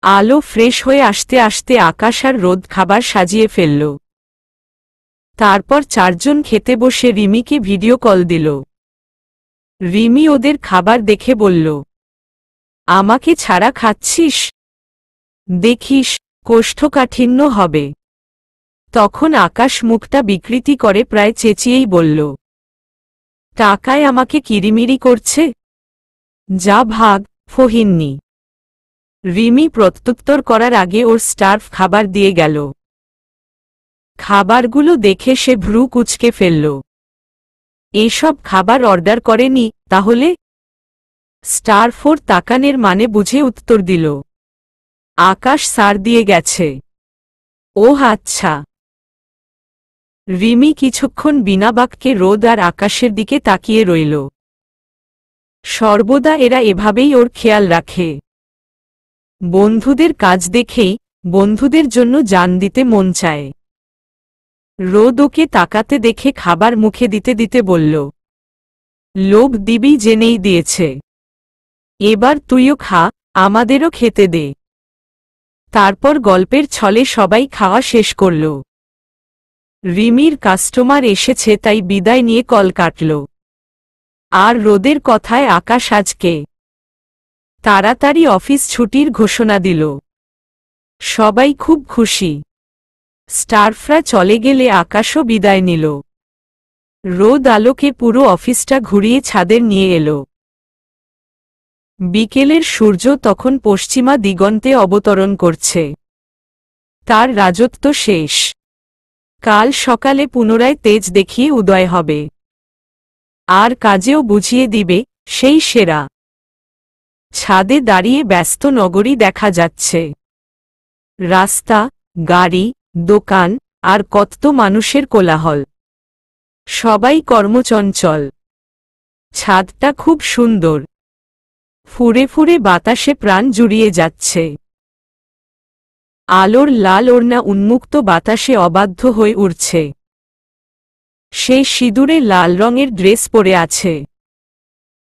আলো ফ্রেশ হয়ে আসতে আসতে আকাশ আর রোদ খাবার সাজিয়ে ফেলল। তারপর চারজন খেতে বসে রিমিকে ভিডিও কল দিল। রিমি ওদের খাবার দেখে বলল, আমাকে ছাড়া খাচ্ছিস? দেখিস কোষ্ঠকাঠিন্য হবে। তখন আকাশ মুখটা বিকৃতি করে প্রায় চেঁচিয়েই বলল, টাকায় আমাকে কিরিমিরি করছে? যা ভাগ, ফহিন্নি। রিমি প্রত্যুত্তর করার আগে ওর স্টার্ফ খাবার দিয়ে গেল। খাবারগুলো দেখে সে ভ্রু কুঁচকে ফেলল। এসব খাবার অর্ডার করেনি তাহলে? স্টার্ফ ওর তাকানের মানে বুঝে উত্তর দিল, আকাশ সার দিয়ে গেছে। ওহ আচ্ছা। রিমি কিছুক্ষণ বিনা বাক্যে রোদ আর আকাশের দিকে তাকিয়ে রইল। সর্বদা এরা এভাবেই ওর খেয়াল রাখে। বন্ধুদের কাজ দেখেই বন্ধুদের জন্য জান দিতে মন চায়। রোদ ওকে তাকাতে দেখে খাবার মুখে দিতে দিতে বলল, লোভ দিবি জেনেই দিয়েছে। এবার তুইও খা, আমাদেরও খেতে দে। তারপর গল্পের ছলে সবাই খাওয়া শেষ করল। রিমির কাস্টমার এসেছে তাই বিদায় নিয়ে কল কাটল। আর রোদের কথায় আকাশ আজকে তাড়াতাড়ি অফিস ছুটির ঘোষণা দিল। সবাই খুব খুশি। স্টারফরা চলে গেলে আকাশও বিদায় নিল। রোদ আলোকে পুরো অফিসটা ঘুরিয়ে ছাদের নিয়ে এলো। বিকেলের সূর্য তখন পশ্চিমা দিগন্তে অবতরণ করছে। তার রাজত্ব শেষ। কাল সকালে পুনরায় তেজ দেখিয়ে উদয় হবে। আর কাজেও বুঝিয়ে দিবে সেই সেরা। ছাদে দাঁড়িয়ে ব্যস্ত নগরী দেখা যাচ্ছে। রাস্তা, গাড়ি, দোকান আর কত মানুষের কোলাহল। সবাই কর্মচঞ্চল। ছাদটা খুব সুন্দর। ফুরে ফুরে বাতাসে প্রাণ জুড়িয়ে যাচ্ছে। আলোর লাল ওড়না উন্মুক্ত বাতাসে অবাধ্য হয়ে উড়ছে। সে সিঁদুরে লাল রঙের ড্রেস পরে আছে।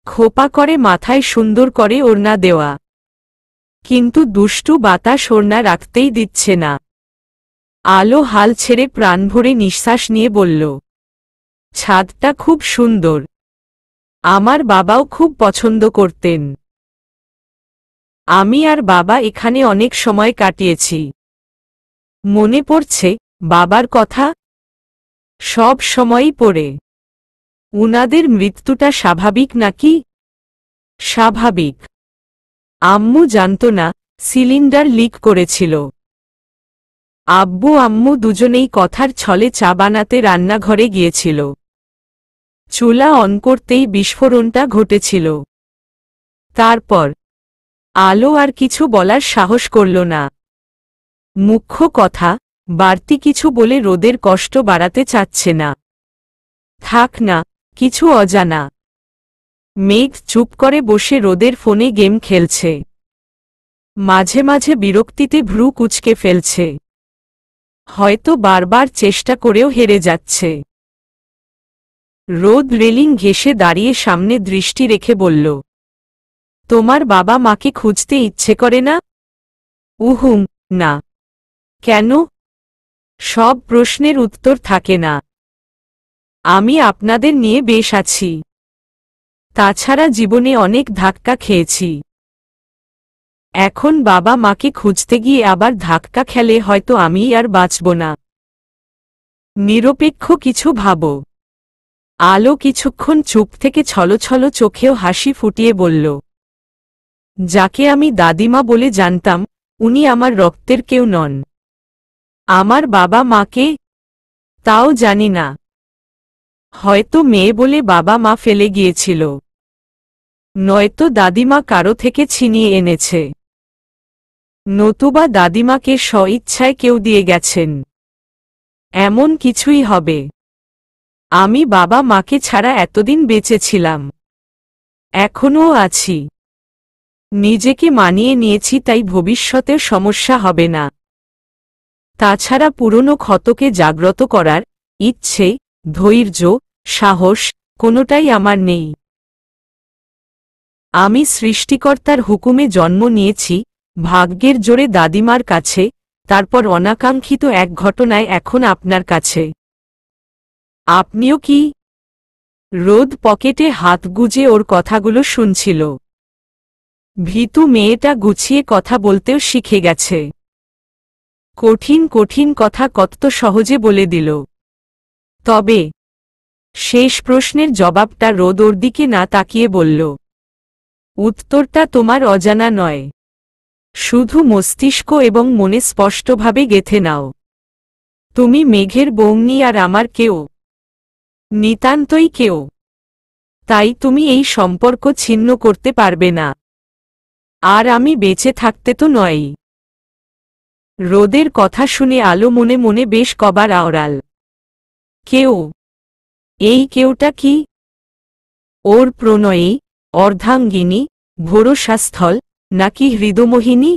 খোপা করে মাথায় সুন্দর করে ওড়না দেওয়া। কিন্তু দুষ্টু বাতাস ওড়না রাখতেই দিচ্ছে না। আলো হাল ছেড়ে প্রাণ ভরে নিঃশ্বাস নিয়ে বলল, ছাদটা খুব সুন্দর। আমার বাবাও খুব পছন্দ করতেন। আমি আর বাবা এখানে অনেক সময় কাটিয়েছি। মনে পড়ছে বাবার কথা? সব সময়ই পড়ে। উনাদের মৃত্যুটা স্বাভাবিক নাকি? স্বাভাবিক। আম্মু জানত না সিলিন্ডার লিক করেছিল। আব্বু আম্মু দুজনেই কথার ছলে চা বানাতে রান্নাঘরে গিয়েছিল। চুলা অন করতেই বিস্ফোরণটা ঘটেছিল। তারপর আলো আর কিছু বলার সাহস করল না। মুখ্য কথা, বাড়তি কিছু বলে রোদের কষ্ট বাড়াতে চাচ্ছে না। থাক না, কিছু অজানা। মেঘ চুপ করে বসে রোদের ফোনে গেম খেলছে। মাঝে মাঝে বিরক্তিতে ভ্রু কুঁচকে ফেলছে। হয়তো বারবার চেষ্টা করেও হেরে যাচ্ছে। রোদ রেলিং ঘেঁষে দাঁড়িয়ে সামনে দৃষ্টি রেখে বলল, তোমার বাবা মাকে খুঁজতে ইচ্ছে করে না? উহুম, না। কেন? সব প্রশ্নের উত্তর থাকে না। আমি আপনাদের নিয়ে বেশ আছি। তাছাড়া জীবনে অনেক ধাক্কা খেয়েছি। এখন বাবা মাকে খুঁজতে গিয়ে আবার ধাক্কা খেলে হয়তো আমি আর বাঁচব না। নিরপেক্ষ কিছু ভাবো। আলো কিছুক্ষণ চুপ থেকে ছলছল চোখেও হাসি ফুটিয়ে বলল, যাকে আমি দাদিমা বলে জানতাম, উনি আমার রক্তের কেউ নন। আমার বাবা মাকে? তাও জানি না। হয়তো মেয়ে বলে বাবা মা ফেলে গিয়েছিল, নয়তো দাদিমা কারো থেকে ছিনিয়ে এনেছে, নতুবা দাদিমাকে স্বইচ্ছায় কেউ দিয়ে গেছেন। এমন কিছুই হবে। আমি বাবা মাকে ছাড়া এতদিন বেঁচে ছিলাম, এখনও আছি। নিজেকে মানিয়ে নিয়েছি, তাই ভবিষ্যতেও সমস্যা হবে না। তাছাড়া পুরনো ক্ষতকে জাগ্রত করার ইচ্ছে, ধৈর্য, সাহস কোনোটাই আমার নেই। আমি সৃষ্টিকর্তার হুকুমে জন্ম নিয়েছি, ভাগ্যের জোরে দাদিমার কাছে, তারপর অনাকাঙ্ক্ষিত এক ঘটনায় এখন আপনার কাছে। আপনিও কি? রোদ পকেটে হাত গুজে ওর কথাগুলো শুনছিল। ভীতু মেয়েটা গুছিয়ে কথা বলতেও শিখে গেছে। কঠিন কঠিন কথা কত সহজে বলে দিল। তবে শেষ প্রশ্নের জবাবটা রোদ ওর দিকে না তাকিয়ে বলল, উত্তরটা তোমার অজানা নয়, শুধু মস্তিষ্ক এবং মনে স্পষ্টভাবে গেঁথে নাও। তুমি মেঘের বৌনি আর আমার কেউ, নিতান্তই কেউ। তাই তুমি এই সম্পর্ক ছিন্ন করতে পারবে না। আর আমি বেঁচে থাকতে তো নয়ই। রোদের কথা শুনে আলো মনে মনে বেশ কবার আওড়াল। কেউ? এই কেউটা কি? ওর প্রণয়ী, অর্ধাঙ্গিনী, ভরসাস্থল, নাকি হৃদমোহিনী?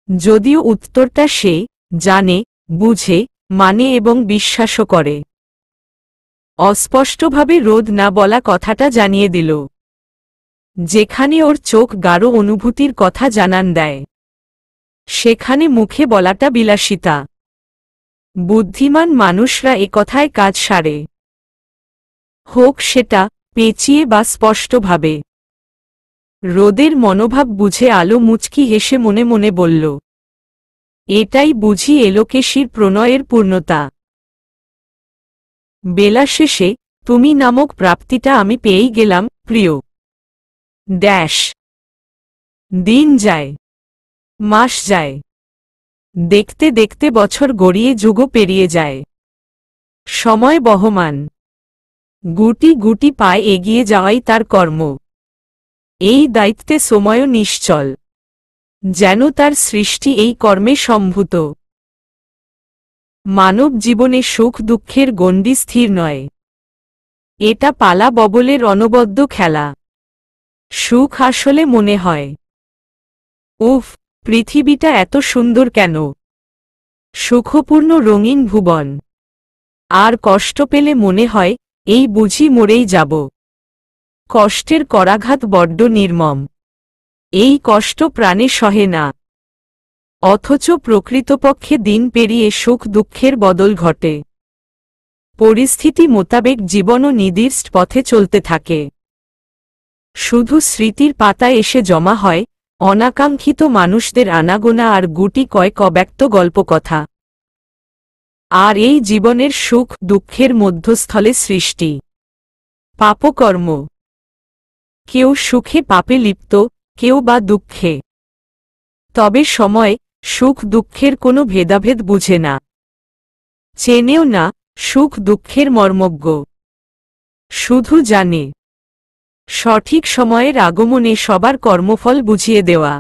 যদিও উত্তরটা সে জানে, বুঝে, মানে এবং বিশ্বাসও করে। অস্পষ্টভাবে রোদ না বলা কথাটা জানিয়ে দিল। যেখানে ওর চোখ গাঢ় অনুভূতির কথা জানান দেয়, সেখানে মুখে বলাটা বিলাসিতা। বুদ্ধিমান মানুষরা একথায় কাজ সারে, হোক সেটা পেঁচিয়ে বা স্পষ্টভাবে। রোদের মনোভাব বুঝে আলো মুচকি হেসে মনে মনে বলল, এটাই বুঝি এলোকেশীর প্রণয়ের পূর্ণতা। বেলা শেষে তুমি নামক প্রাপ্তিটা আমি পেয়েই গেলাম, প্রিয়। ড্যাশ। দিন যায়, মাস যায়, দেখতে দেখতে বছর গড়িয়ে যুগও পেরিয়ে যায়। সময় বহমান, গুটি গুটি পায়ে এগিয়ে যাওয়াই তার কর্ম। এই দায়িত্বে সময়ও নিশ্চল, যেন তার সৃষ্টি এই কর্মে সম্ভূত। মানব জীবনে সুখ দুঃখের গণ্ডি স্থির নয়, এটা পালা ববলের অনবদ্য খেলা। সুখ আসলে মনে হয়, উফ, পৃথিবীটা এত সুন্দর কেন, সুখপূর্ণ রঙিন ভুবন। আর কষ্ট পেলে মনে হয়, এই বুঝি মরেই যাব। কষ্টের করাঘাত বড্ড নির্মম, এই কষ্ট প্রাণে সহে না। অথচ প্রকৃতপক্ষে দিন পেরিয়ে সুখ দুঃখের বদল ঘটে। পরিস্থিতি মোতাবেক জীবনও নির্দিষ্ট পথে চলতে থাকে। শুধু স্মৃতির পাতায় এসে জমা হয় অনাকাঙ্ক্ষিত মানুষদের আনাগোনা আর গুটি কয়েক অব্যক্ত গল্পকথা। আর এই জীবনের সুখ দুঃখের মধ্যস্থলে সৃষ্টি, পাপকর্ম। কেউ সুখে পাপে লিপ্ত, কেউ বা দুঃখে। তবে সময় সুখ দুঃখের কোনো ভেদাভেদ বুঝে না, চেনেও না সুখ দুঃখের মর্মজ্ঞ। শুধু জানে সঠিক সময়ের আগমনে সবার কর্মফল বুঝিয়ে দেওয়া।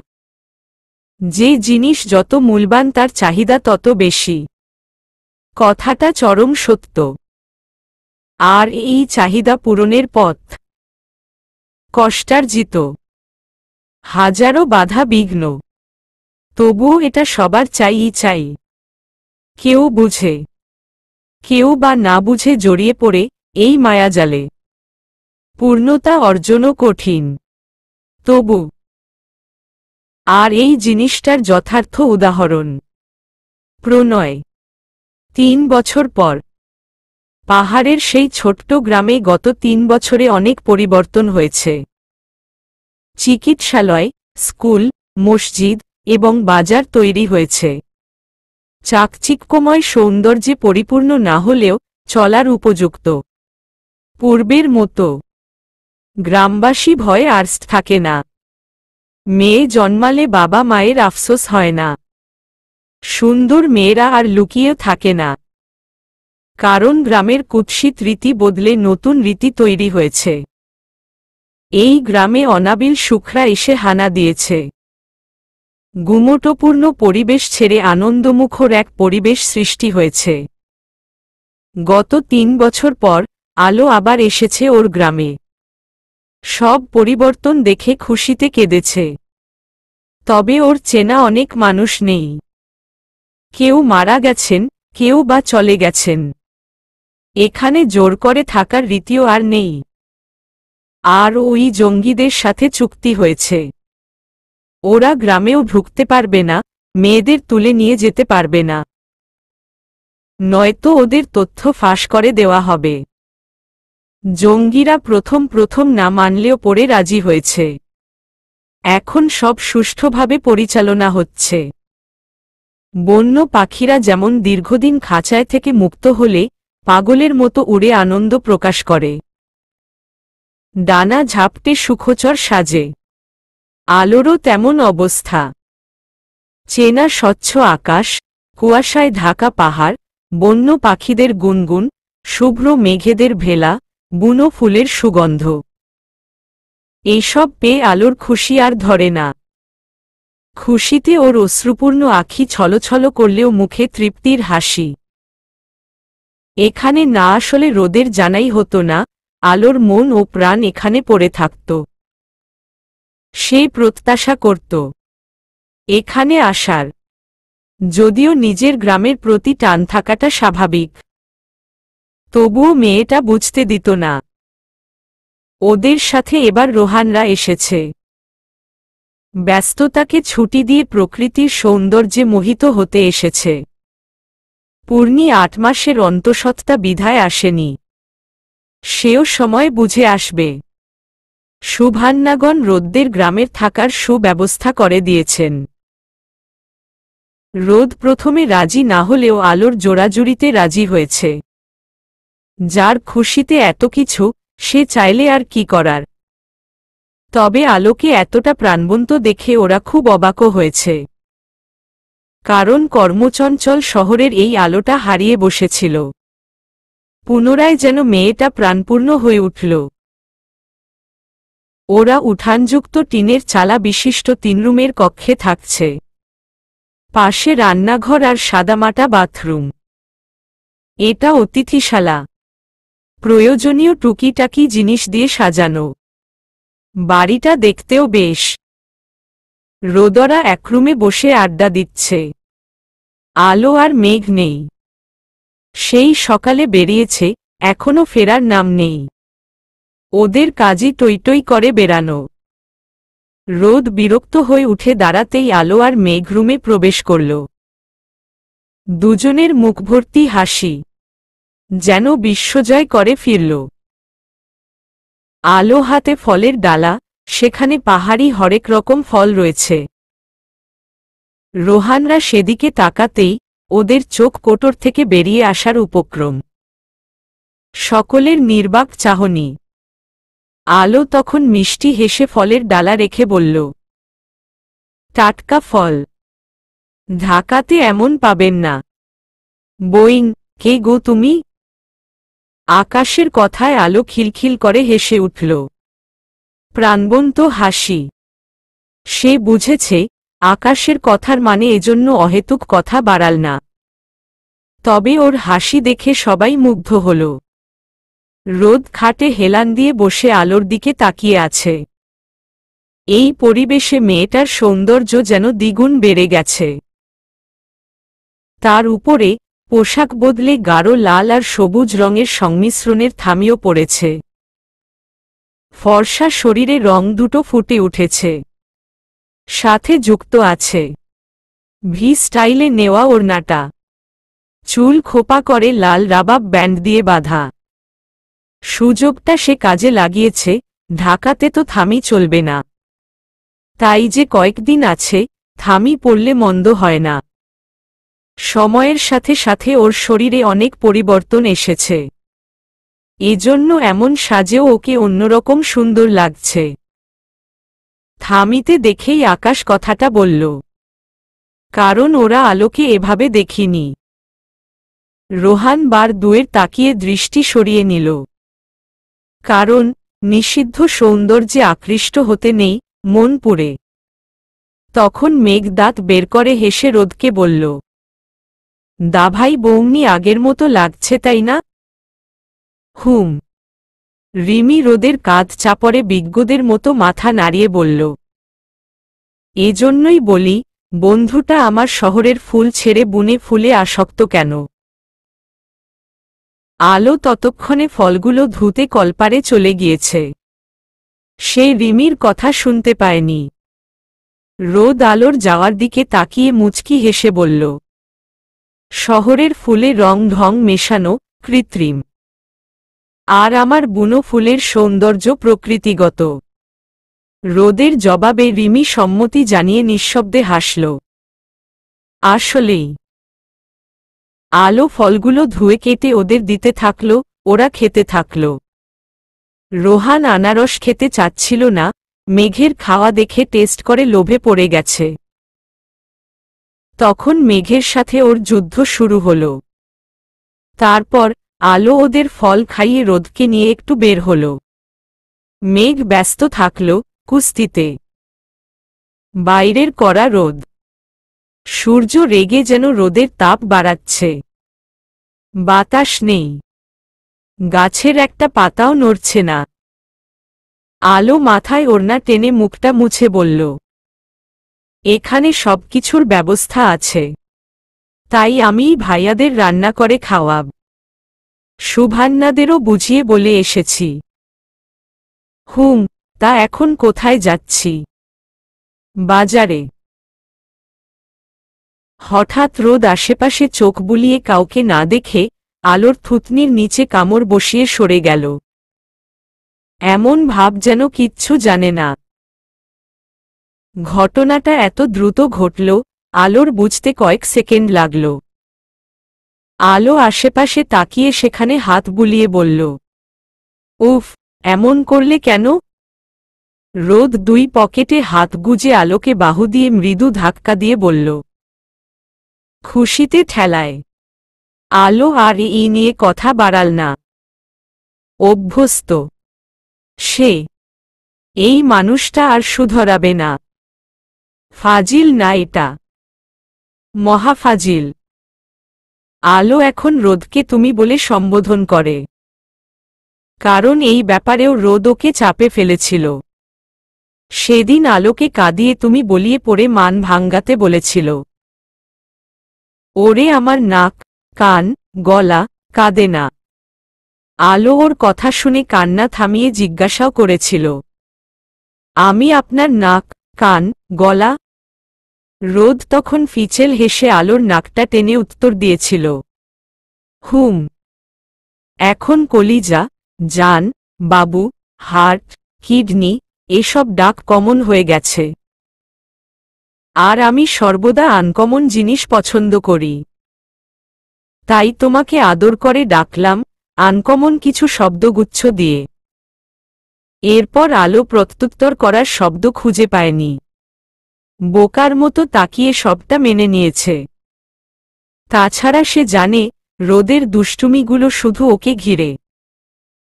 যে জিনিস যত মূল্যবান তার চাহিদা তত বেশি। কথাটা চরম সত্য। আর এই চাহিদা পূরণের পথ কষ্টার্জিত, হাজারো বাধা বিঘ্ন। তবুও এটা সবার চাই। কেউ বুঝে, কেউ বা না বুঝে জড়িয়ে পড়ে এই মায়াজালে। পূর্ণতা অর্জনও কঠিন, তবু। আর এই জিনিসটার যথার্থ উদাহরণ প্রণয়। 3 বছর পর পাহাড়ের সেই ছোট্ট গ্রামে গত 3 বছরে অনেক পরিবর্তন হয়েছে। চিকিৎসালয়, স্কুল, মসজিদ এবং বাজার তৈরি হয়েছে। চাকচিক্যময় সৌন্দর্যে পরিপূর্ণ না হলেও চলার উপযুক্ত। পূর্বের মতো গ্রামবাসী ভয়ে আর থাকে না। মেয়ে জন্মালে বাবা মায়ের আফসোস হয় না। সুন্দর মেয়েরা আর লুকিয়ে থাকে না, কারণ গ্রামের কুৎসিত রীতি বদলে নতুন রীতি তৈরি হয়েছে। এই গ্রামে অনাবিল সুখরা এসে হানা দিয়েছে। গুমোটপূর্ণ পরিবেশ ছেড়ে আনন্দমুখর এক পরিবেশ সৃষ্টি হয়েছে। গত ৩ বছর পর আলো আবার এসেছে ওর গ্রামে। সব পরিবর্তন দেখে খুশিতে কেঁদেছে। তবে ওর চেনা অনেক মানুষ নেই। কেউ মারা গেছেন, কেউ বা চলে গেছেন। এখানে জোর করে থাকার রীতিও আর নেই। আর ওই জঙ্গিদের সাথে চুক্তি হয়েছে। ওরা গ্রামেও ঢুকতে পারবে না, মেয়েদের তুলে নিয়ে যেতে পারবে না। নয়তো ওদের তথ্য ফাঁস করে দেওয়া হবে। জঙ্গিরা প্রথম না মানলেও পরে রাজি হয়েছে। এখন সব সুষ্ঠুভাবে পরিচালনা হচ্ছে। বন্য পাখিরা যেমন দীর্ঘদিন খাঁচায় থেকে মুক্ত হলে পাগলের মতো উড়ে আনন্দ প্রকাশ করে। ডানা ঝাপটে সুখচর সাজে। আলোরও তেমন অবস্থা। চেনা স্বচ্ছ আকাশ, কুয়াশায় ঢাকা পাহাড়, বন্য পাখিদের গুনগুন, শুভ্র মেঘেদের ভেলা, বুনো ফুলের সুগন্ধ। এইসব পেয়ে আলোর খুশি আর ধরে না। খুশিতে ওর অশ্রুপূর্ণ আঁখি ছলছল করলেও মুখে তৃপ্তির হাসি। এখানে না আসলে রোদের জানাই হতো না, আলোর মন ও প্রাণ এখানে পড়ে থাকত। সে প্রত্যাশা করত এখানে আসার। যদিও নিজের গ্রামের প্রতি টান থাকাটা স্বাভাবিক, তবুও মেয়েটা বুঝতে দিত না। ওদের সাথে এবার রোহানরা এসেছে। ব্যস্ততাকে ছুটি দিয়ে প্রকৃতির সৌন্দর্যে মোহিত হতে এসেছে। পূর্ণি ৮ মাসের অন্তঃসত্ত্বা বিধায় আসেনি। সেও সময় বুঝে আসবে। সুভান্নাগণ রোদদের গ্রামের থাকার সুব্যবস্থা করে দিয়েছেন। রোদ প্রথমে রাজি না হলেও আলোর জোড়াজুড়িতে রাজি হয়েছে। যার খুশিতে এত কিছু, সে চাইলে আর কি করার। তবে আলোকে এতটা প্রাণবন্ত দেখে ওরা খুব অবাকও হয়েছে। কারণ কর্মচঞ্চল শহরের এই আলোটা হারিয়ে বসেছিল। পুনরায় যেন মেয়েটা প্রাণপূর্ণ হয়ে উঠল। ওরা উঠানযুক্ত টিনের চালা বিশিষ্ট ৩ রুমের কক্ষে থাকছে। পাশে রান্নাঘর আর সাদামাটা বাথরুম। এটা অতিথিশালা। প্রয়োজনীয় টুকিটাকি জিনিস দিয়ে সাজানো। বাড়িটা দেখতেও বেশ। রোদরা এক রুমে বসে আড্ডা দিচ্ছে। আলো আর মেঘ নেই। সেই সকালে বেরিয়েছে, এখনো ফেরার নাম নেই। ওদের কাজই টইটই করে বেড়ানো। রোদ বিরক্ত হয়ে উঠে দাঁড়াতেই আলো আর মেঘ রুমে প্রবেশ করল। দুজনের মুখভর্তি হাসি, যেন বিশ্বজয় করে ফিরল। আলো হাতে ফলের ডালা, সেখানে পাহাড়ি হরেক রকম ফল রয়েছে। রোহানরা সেদিকে তাকাতেই ওদের চোখ কোটর থেকে বেরিয়ে আসার উপক্রম। সকলের নির্বাক চাহনি। আলো তখন মিষ্টি হেসে ফলের ডালা রেখে বলল, টাটকা ফল। ঢাকাতে এমন পাবেন না। বইন, কে গো তুমি? আকাশের কথায় আলো খিলখিল করে হেসে উঠল। প্রাণবন্ত হাসি। সে বুঝেছে আকাশের কথার মানে এজন্য অহেতুক কথা বাড়াল না। তবে ওর হাসি দেখে সবাই মুগ্ধ হল। রোদ খাটে হেলান দিয়ে বসে আলোর দিকে তাকিয়ে আছে। এই পরিবেশে মেয়েটার সৌন্দর্য যেন দ্বিগুণ বেড়ে গেছে। তার উপরে পোশাক বদলে গাঢ় লাল আর সবুজ রঙের সংমিশ্রণের থামিও পড়েছে। ফর্সা শরীরে রং দুটো ফুটে উঠেছে। সাথে যুক্ত আছে ভি স্টাইলে নেওয়া ওড়নাটা। চুল খোপা করে লাল রাবাব ব্যান্ড দিয়ে বাঁধা। সুযোগটা সে কাজে লাগিয়েছে। ঢাকাতে তো থামি চলবে না। তাই যে কয়েকদিন আছে, থামি পড়লে মন্দ হয় না। সময়ের সাথে সাথে ওর শরীরে অনেক পরিবর্তন এসেছে। এজন্য এমন সাজেও ওকে অন্যরকম সুন্দর লাগছে। থামিতে দেখেই আকাশ কথাটা বলল, কারণ ওরা আলোকে এভাবে দেখিনি। রোহান বার দুয়ের তাকিয়ে দৃষ্টি সরিয়ে নিল। কারণ নিষিদ্ধ সৌন্দর্যে আকৃষ্ট হতে নেই, মন পুড়ে। তখন মেঘ দাঁত বের করে হেসে রোদকে বলল, দাভাই বৌমনি আগের মতো লাগছে তাই না? হুম। রিমি রোদের কাঁধ চাপড়ে বিজ্ঞদের মতো মাথা নাড়িয়ে বলল, এজন্যই বলি, বন্ধুটা আমার শহরের ফুল ছেড়ে বুনে ফুলে আসক্ত কেন? আলো ততক্ষণে ফলগুলো ধুতে কলপারে চলে গিয়েছে। সে রিমির কথা শুনতে পায়নি। রোদ আলোর যাওয়ার দিকে তাকিয়ে মুচকি হেসে বলল, শহরের ফুলে রং ঢং মেশানো, কৃত্রিম। আর আমার বুনো ফুলের সৌন্দর্য প্রকৃতিগত। রোদের জবাবে রিমি সম্মতি জানিয়ে নিঃশব্দে হাসল। আসলেই। আলো ফলগুলো ধুয়ে কেটে ওদের দিতে থাকল, ওরা খেতে থাকল। রোহান আনারস খেতে চাচ্ছিল না, মেঘের খাওয়া দেখে টেস্ট করে লোভে পড়ে গেছে। তখন মেঘের সাথে ওর যুদ্ধ শুরু হল। তারপর আলো ওদের ফল খাইয়ে রোদকে নিয়ে একটু বের হল। মেঘ ব্যস্ত থাকল কুস্তিতে। বাইরের কড়া রোদ। সূর্য রেগে যেন রোদের তাপ বাড়াচ্ছে। বাতাস নেই। গাছের একটা পাতাও নড়ছে না। আলো মাথায় ওড়না টেনে মুখটা মুছে বলল, এখানে সবকিছুর ব্যবস্থা আছে। তাই আমিই ভাইয়াদের রান্না করে খাওয়াব। শুভান্নাদেরও বুঝিয়ে বলে এসেছি। হুম, তা এখন কোথায় যাচ্ছি? বাজারে। হঠাৎ রোদ আশেপাশে চোখ বুলিয়ে কাউকে না দেখে আলোর থুতনির নিচে কামড় বসিয়ে সরে গেল। এমন ভাব যেন কিচ্ছু জানে না। ঘটনাটা এত দ্রুত ঘটল, আলোর বুঝতে কয়েক সেকেন্ড লাগল। আলো আশেপাশে তাকিয়ে সেখানে হাত বুলিয়ে বলল, উফ, এমন করলে কেন? রোদ দুই পকেটে হাত গুজে আলোকে বাহু দিয়ে মৃদু ধাক্কা দিয়ে বলল, খুশিতে ঠেলায়। আলো আর নিয়ে কথা বাড়াল না। অভ্যস্ত সে। এই মানুষটা আর শুধরাবে না। ফাজিল না এটা, মহাফাজিল। আলো এখন রোদকে তুমি বলে সম্বোধন করে। কারণ এই ব্যাপারেও রোদ ওকে চাপে ফেলেছিল। সেদিন আলোকে কাঁদিয়ে তুমি বলিয়ে পড়ে মান ভাঙ্গাতে বলেছিল। ওরে আমার নাক, কান, গলা, কাঁদে না। আলো ওর কথা শুনে কান্না থামিয়ে জিজ্ঞাসাও করেছিল, আমি আপনার নাক, কান, গলা? রোদ তখন ফিচেল হেসে আলোর নাকটা টেনে উত্তর দিয়েছিল, হুম। এখন কলিজা, জান, বাবু, হার্ট, কিডনি এসব ডাক কমন হয়ে গেছে। আর আমি সর্বদা আনকমন জিনিস পছন্দ করি। তাই তোমাকে আদর করে ডাকলাম, আনকমন কিছু শব্দগুচ্ছ দিয়ে। এরপর আলো প্রত্যুত্তর করার শব্দ খুঁজে পায়নি। বোকার মতো তাকিয়ে সবটা মেনে নিয়েছে। তাছাড়া সে জানে, রোদের দুষ্টুমিগুলো শুধু ওকে ঘিরে।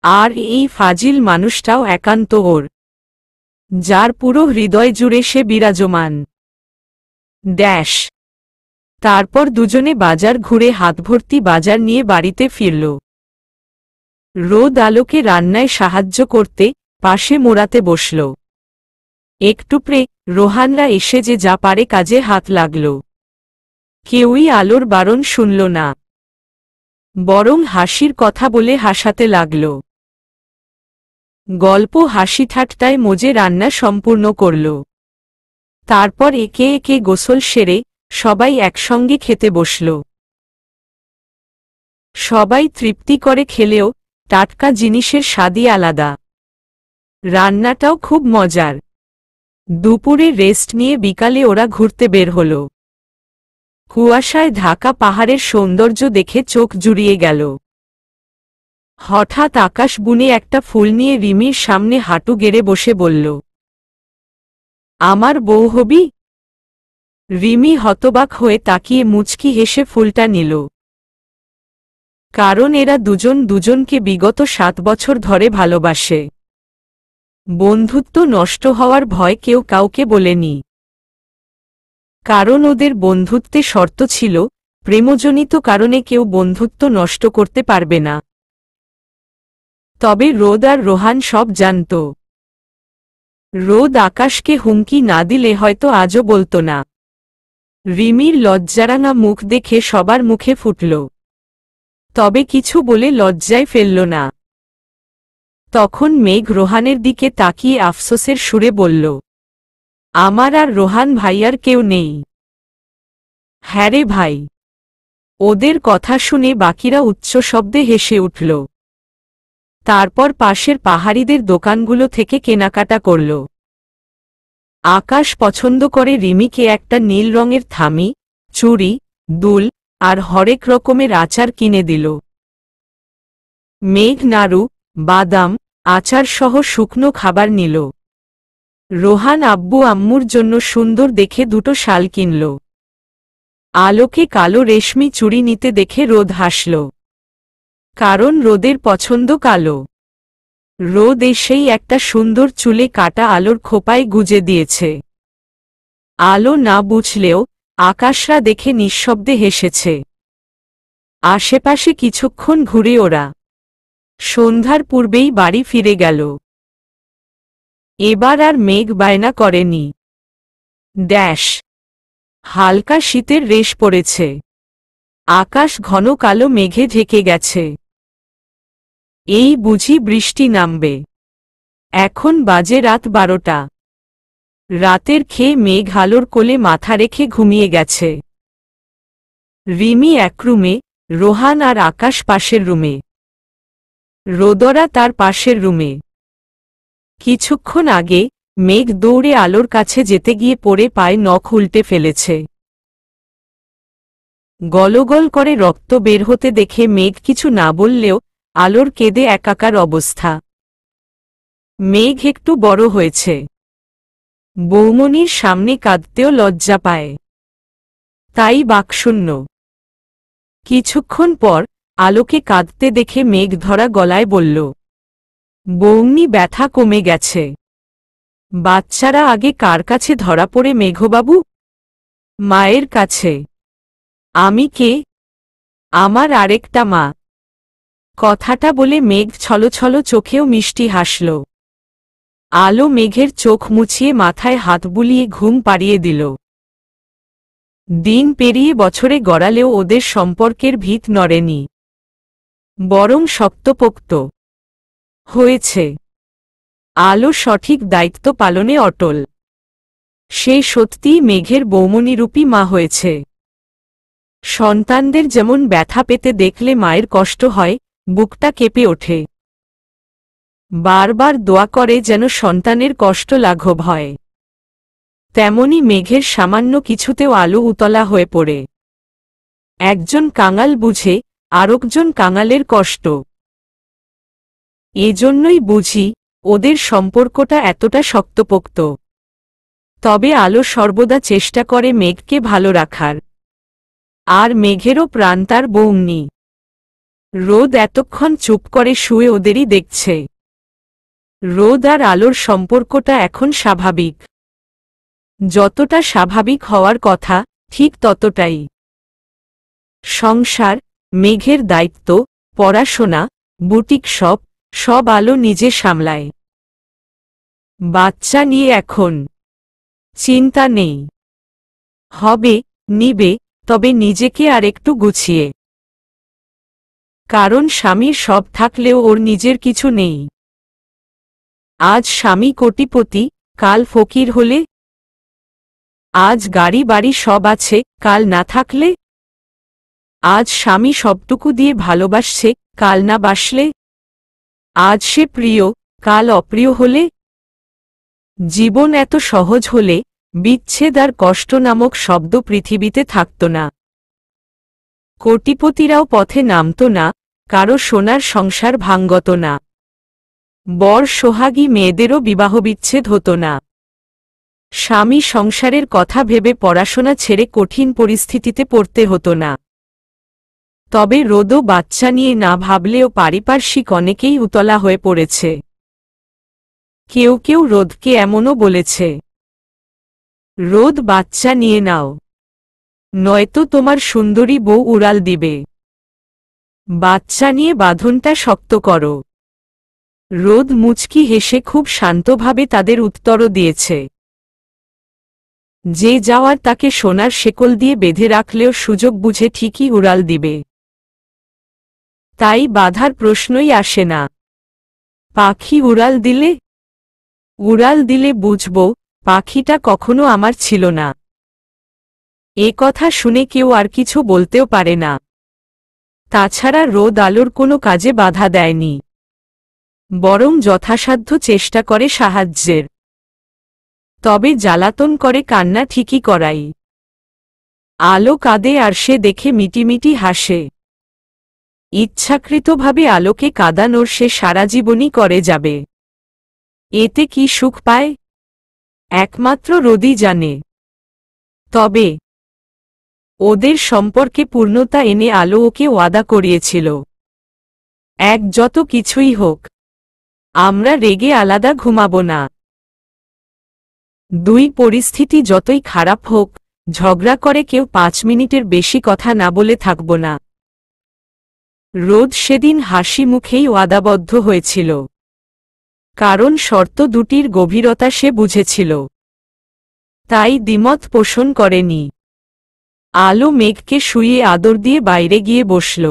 আর এই ফাজিল মানুষটাও একান্ত ওর, যার পুরো হৃদয় জুড়ে সে বিরাজমান। ড্যাশ। তারপর দুজনে বাজার ঘুরে হাতভর্তি বাজার নিয়ে বাড়িতে ফিরল। রোদ আলোকে রান্নায় সাহায্য করতে পাশে মোড়াতে বসল। একটুপরে রোহানরা এসে যে যা পারে কাজে হাত লাগল। কেউই আলোর বারণ শুনল না, বরং হাসির কথা বলে হাসাতে লাগল। গল্প হাসি ঠাট্টায় মজে রান্না সম্পূর্ণ করল। তারপর একে একে গোসল সেরে সবাই একসঙ্গে খেতে বসল। সবাই তৃপ্তি করে খেলেও টাটকা জিনিসের স্বাদই আলাদা। রান্নাটাও খুব মজার। দুপুরে রেস্ট নিয়ে বিকালে ওরা ঘুরতে বের হল। কুয়াশায় ঢাকা পাহাড়ের সৌন্দর্য দেখে চোখ জুড়িয়ে গেল। হঠাৎ আকাশ বুনে একটা ফুল নিয়ে রিমির সামনে হাঁটু গেড়ে বসে বলল, আমার বউ হবি? রিমি হতবাক হয়ে তাকিয়ে মুচকি হেসে ফুলটা নিল। কারণ এরা দুজন দুজনকে বিগত 7 বছর ধরে ভালোবাসে। বন্ধুত্ব নষ্ট হওয়ার ভয় কেউ কাউকে বলেনি। কারণ ওদের বন্ধুত্বে শর্ত ছিল, প্রেমজনিত কারণে কেউ বন্ধুত্ব নষ্ট করতে পারবে না। তবে রোদ আর রোহান সব জানত। রোদ আকাশকে হুমকি না দিলে হয়তো আজও বলতো না। রিমির লজ্জারাঙা মুখ দেখে সবার মুখে ফুটল। তবে কিছু বলে লজ্জায় ফেলল না। তখন মেঘ রোহানের দিকে তাকিয়ে আফসোসের সুরে বলল, আমার আর রোহান ভাইয়ার কেউ নেই। হ্যাঁ রে ভাই। ওদের কথা শুনে বাকিরা উচ্চ শব্দে হেসে উঠল। তারপর পাশের পাহাড়িদের দোকানগুলো থেকে কেনাকাটা করল। আকাশ পছন্দ করে রিমিকে একটা নীল রঙের থামি, চুড়ি, দুল আর হরেক রকমের আচার কিনে দিল। মেঘ নাড়ু, বাদাম, আচার সহ শুকনো খাবার নিল। রোহান আব্বু আম্মুর জন্য সুন্দর দেখে 2টো শাল কিনল। আলোকে কালো রেশমি চুড়ি নিতে দেখে রোদ হাসল। কারণ রোদের পছন্দ কালো। রোদ এসেই একটা সুন্দর চুলে কাটা আলোর খোপায় গুজে দিয়েছে। আলো না বুঝলেও আকাশরা দেখে নিঃশব্দে হেসেছে। আশেপাশে কিছুক্ষণ ঘুরে ওরা সন্ধ্যার পূর্বেই বাড়ি ফিরে গেল। এবার আর মেঘ বায়না করেনি। হালকা শীতের রেশ পড়েছে। আকাশ ঘন কালো মেঘে ঢেকে গেছে। এই বুঝি বৃষ্টি নামবে। এখন বাজে রাত 12টা। রাতের খেয়ে মেঘ আলোর কোলে মাথা রেখে ঘুমিয়ে গেছে। রিমি এক রুমে, রোহান আর আকাশ পাশের রুমে। রোদরা তার পাশের রুমে। কিছুক্ষণ আগে মেঘ দৌড়ে আলোর কাছে যেতে গিয়ে পড়ে পায়ে নখ উল্টে ফেলেছে। গলগল করে রক্ত বের হতে দেখে মেঘ কিছু না বললেও আলোর কেঁদে একাকার অবস্থা। মেঘ একটু বড় হয়েছে। বৌমনির সামনে কাঁদতেও লজ্জা পায়। তাই বাকশূন্য। কিছুক্ষণ পর আলোকে কাঁদতে দেখে মেঘ ধরা গলায় বলল, বৌমনি ব্যথা কমে গেছে। বাচ্চারা আগে কার কাছে ধরা পড়ে মেঘবাবু? মায়ের কাছে। আমি কে? আমার আরেকটা মা। কথাটা বলে মেঘ ছলছল চোখেও মিষ্টি হাসল। আলো মেঘের চোখ মুছিয়ে মাথায় হাত বুলিয়ে ঘুম পাড়িয়ে দিল। দিন পেরিয়ে বছরে গড়ালেও ওদের সম্পর্কের ভিত নড়েনি, বরং শক্তপোক্ত হয়েছে। আলো সঠিক দায়িত্ব পালনে অটল। সে সত্যিই মেঘের বৌমনিরূপী মা হয়েছে। সন্তানদের যেমন ব্যথা পেতে দেখলে মায়ের কষ্ট হয়, বুকটা কেঁপে ওঠে। বারবার দোয়া করে যেন সন্তানের কষ্ট লাঘব হয়। তেমনি মেঘের সামান্য কিছুতেও আলো উতলা হয়ে পড়ে। একজন কাঙাল বুঝে আরেকজন কাঙালের কষ্ট। এজন্যই বুঝি ওদের সম্পর্কটা এতটা শক্তপোক্ত। তবে আলো সর্বদা চেষ্টা করে মেঘকে ভালো রাখার। আর মেঘেরও প্রাণ তার বৌমনি। রোদ এতক্ষণ চুপ করে শুয়ে ওদেরই দেখছে। রোদ আর আলোর সম্পর্কটা এখন স্বাভাবিক। যতটা স্বাভাবিক হওয়ার কথা ঠিক ততটাই। সংসার, মেঘের দায়িত্ব, পড়াশোনা, বুটিক সব আলো নিজে সামলায়। বাচ্চা নিয়ে এখন চিন্তা নেই। হবে, নিবে, তবে নিজেকে আর একটু গুছিয়ে। কারণ স্বামীর সব থাকলেও ওর নিজের কিছু নেই। আজ স্বামী কোটিপতি, কাল ফকির হলে? আজ গাড়ি বাড়ি সব আছে, কাল না থাকলে? আজ স্বামী সবটুকু দিয়ে ভালোবাসছে, কাল না বাসলে? আজ সে প্রিয়, কাল অপ্রিয় হলে? জীবন এত সহজ হলে বিচ্ছেদ আর কষ্ট নামক শব্দ পৃথিবীতে থাকত না। কোটিপতিরাও পথে নামত না, কারো সোনার সংসার ভাঙ্গত না। বর সোহাগী মেয়েদেরও বিবাহবিচ্ছেদ হতো না। স্বামী সংসারের কথা ভেবে পড়াশোনা ছেড়ে কঠিন পরিস্থিতিতে পড়তে হতো না। তবে রোদও বাচ্চা নিয়ে না ভাবলেও পারিপার্শ্বিক অনেকেই উতলা হয়ে পড়েছে। কেউ কেউ রোদকে এমনও বলেছে, রোদ বাচ্চা নিয়ে নাও, নয়তো তোমার সুন্দরী বউ উড়াল দিবে। বাচ্চা নিয়ে বাঁধনটা শক্ত করো। রোদ মুচকি হেসে খুব শান্তভাবে তাদের উত্তরও দিয়েছে, যে যাওয়ার তাকে সোনার শেকল দিয়ে বেঁধে রাখলেও সুযোগ বুঝে ঠিকই উড়াল দিবে। তাই বাধার প্রশ্নই আসে না। পাখি উড়াল দিলে বুঝব পাখিটা কখনো আমার ছিল না। এ কথা শুনে কেউ আর কিছু বলতেও পারে না। তাছাড়া রোদ আলোর কোনো কাজে বাধা দেয়নি, বরং যথাসাধ্য চেষ্টা করে সাহায্যের। তবে জ্বালাতন করে কান্না ঠিকই করাই। আলো কাঁদে আর সে দেখে মিটিমিটি হাসে। ইচ্ছাকৃতভাবে আলোকে কাঁদানোর সে সারা জীবনই করে যাবে। এতে কি সুখ পায় একমাত্র রোদই জানে। তবে ওদের সম্পর্কে পূর্ণতা এনে আলো ওকে ওয়াদা করিয়েছিল, এক যত কিছুই হোক আমরা রেগে আলাদা ঘুমাব না। দুই পরিস্থিতি যতই খারাপ হোক ঝগড়া করে কেউ 5 মিনিটের বেশি কথা না বলে থাকব না। রোদ সেদিন হাসি মুখেই ওয়াদাবদ্ধ হয়েছিল, কারণ শর্ত দুটির গভীরতা সে বুঝেছিল। তাই দ্বিমত পোষণ করেনি। আলো মেঘকে শুইয়ে আদর দিয়ে বাইরে গিয়ে বসল।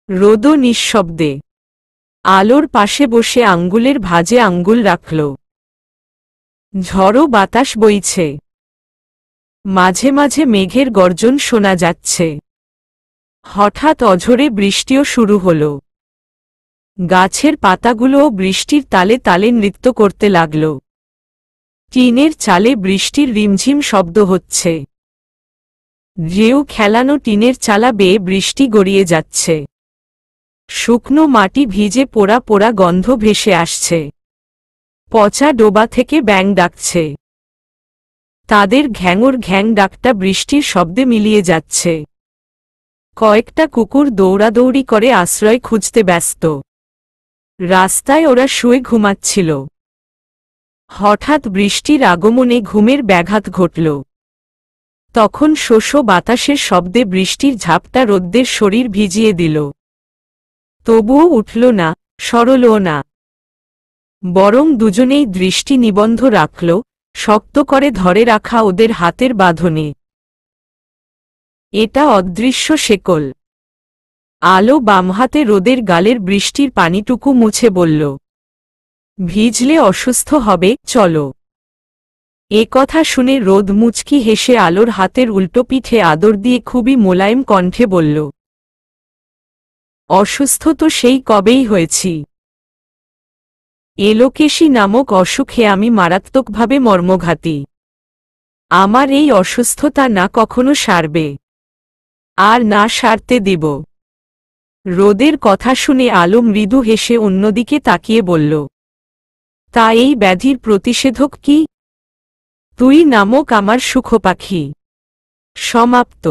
রোদও নিঃশব্দে আলোর পাশে বসে আঙ্গুলের ভাঁজে আঙ্গুল রাখল। ঝড়ো বাতাস বইছে, মাঝে মাঝে মেঘের গর্জন শোনা যাচ্ছে। হঠাৎ অঝোরে বৃষ্টিও শুরু হল। গাছের পাতাগুলোও বৃষ্টির তালে তালে নৃত্য করতে লাগল। টিনের চালে বৃষ্টির রিমঝিম শব্দ হচ্ছে। ঢেউ খেলানো টিনের চালা বেয়ে বৃষ্টি গড়িয়ে যাচ্ছে। শুকনো মাটি ভিজে পোড়া পোড়া গন্ধ ভেসে আসছে। পচা ডোবা থেকে ব্যাঙ ডাকছে। তাদের ঘ্যাঙর ঘ্যাং ডাকটা বৃষ্টির শব্দে মিলিয়ে যাচ্ছে। কয়েকটা কুকুর দৌড়াদৌড়ি করে আশ্রয় খুঁজতে ব্যস্ত। রাস্তায় ওরা শুয়ে ঘুমাচ্ছিল। হঠাৎ বৃষ্টির আগমনে ঘুমের ব্যাঘাত ঘটল। তখন শোষো বাতাসের শব্দে বৃষ্টির ঝাপটা রোদ্দের শরীর ভিজিয়ে দিল। তবুও উঠল না, সরলও না, বরং দুজনেই দৃষ্টি নিবন্ধ রাখল, শক্ত করে ধরে রাখা ওদের হাতের বাঁধনে। এটা অদৃশ্য শেকল। আলো বাম হাতে রোদের গালের বৃষ্টির পানিটুকু মুছে বলল, ভিজলে অসুস্থ হবে, চলো। এ কথা শুনে রোদ মুচকি হেসে আলোর হাতের উল্টো পিঠে আদর দিয়ে খুবই মোলায়েম কণ্ঠে বলল, অসুস্থ তো সেই কবেই হয়েছি। এলোকেশী নামক অসুখে আমি মারাত্মকভাবে মর্মঘাতী। আমার এই অসুস্থতা না কখনো সারবে, আর না সারতে দিব। রোদের কথা শুনে আলো মৃদু হেসে অন্যদিকে তাকিয়ে বলল, তা এই ব্যাধির প্রতিষেধক কি? তুই নামক আমার সুখপাখি। সমাপ্ত।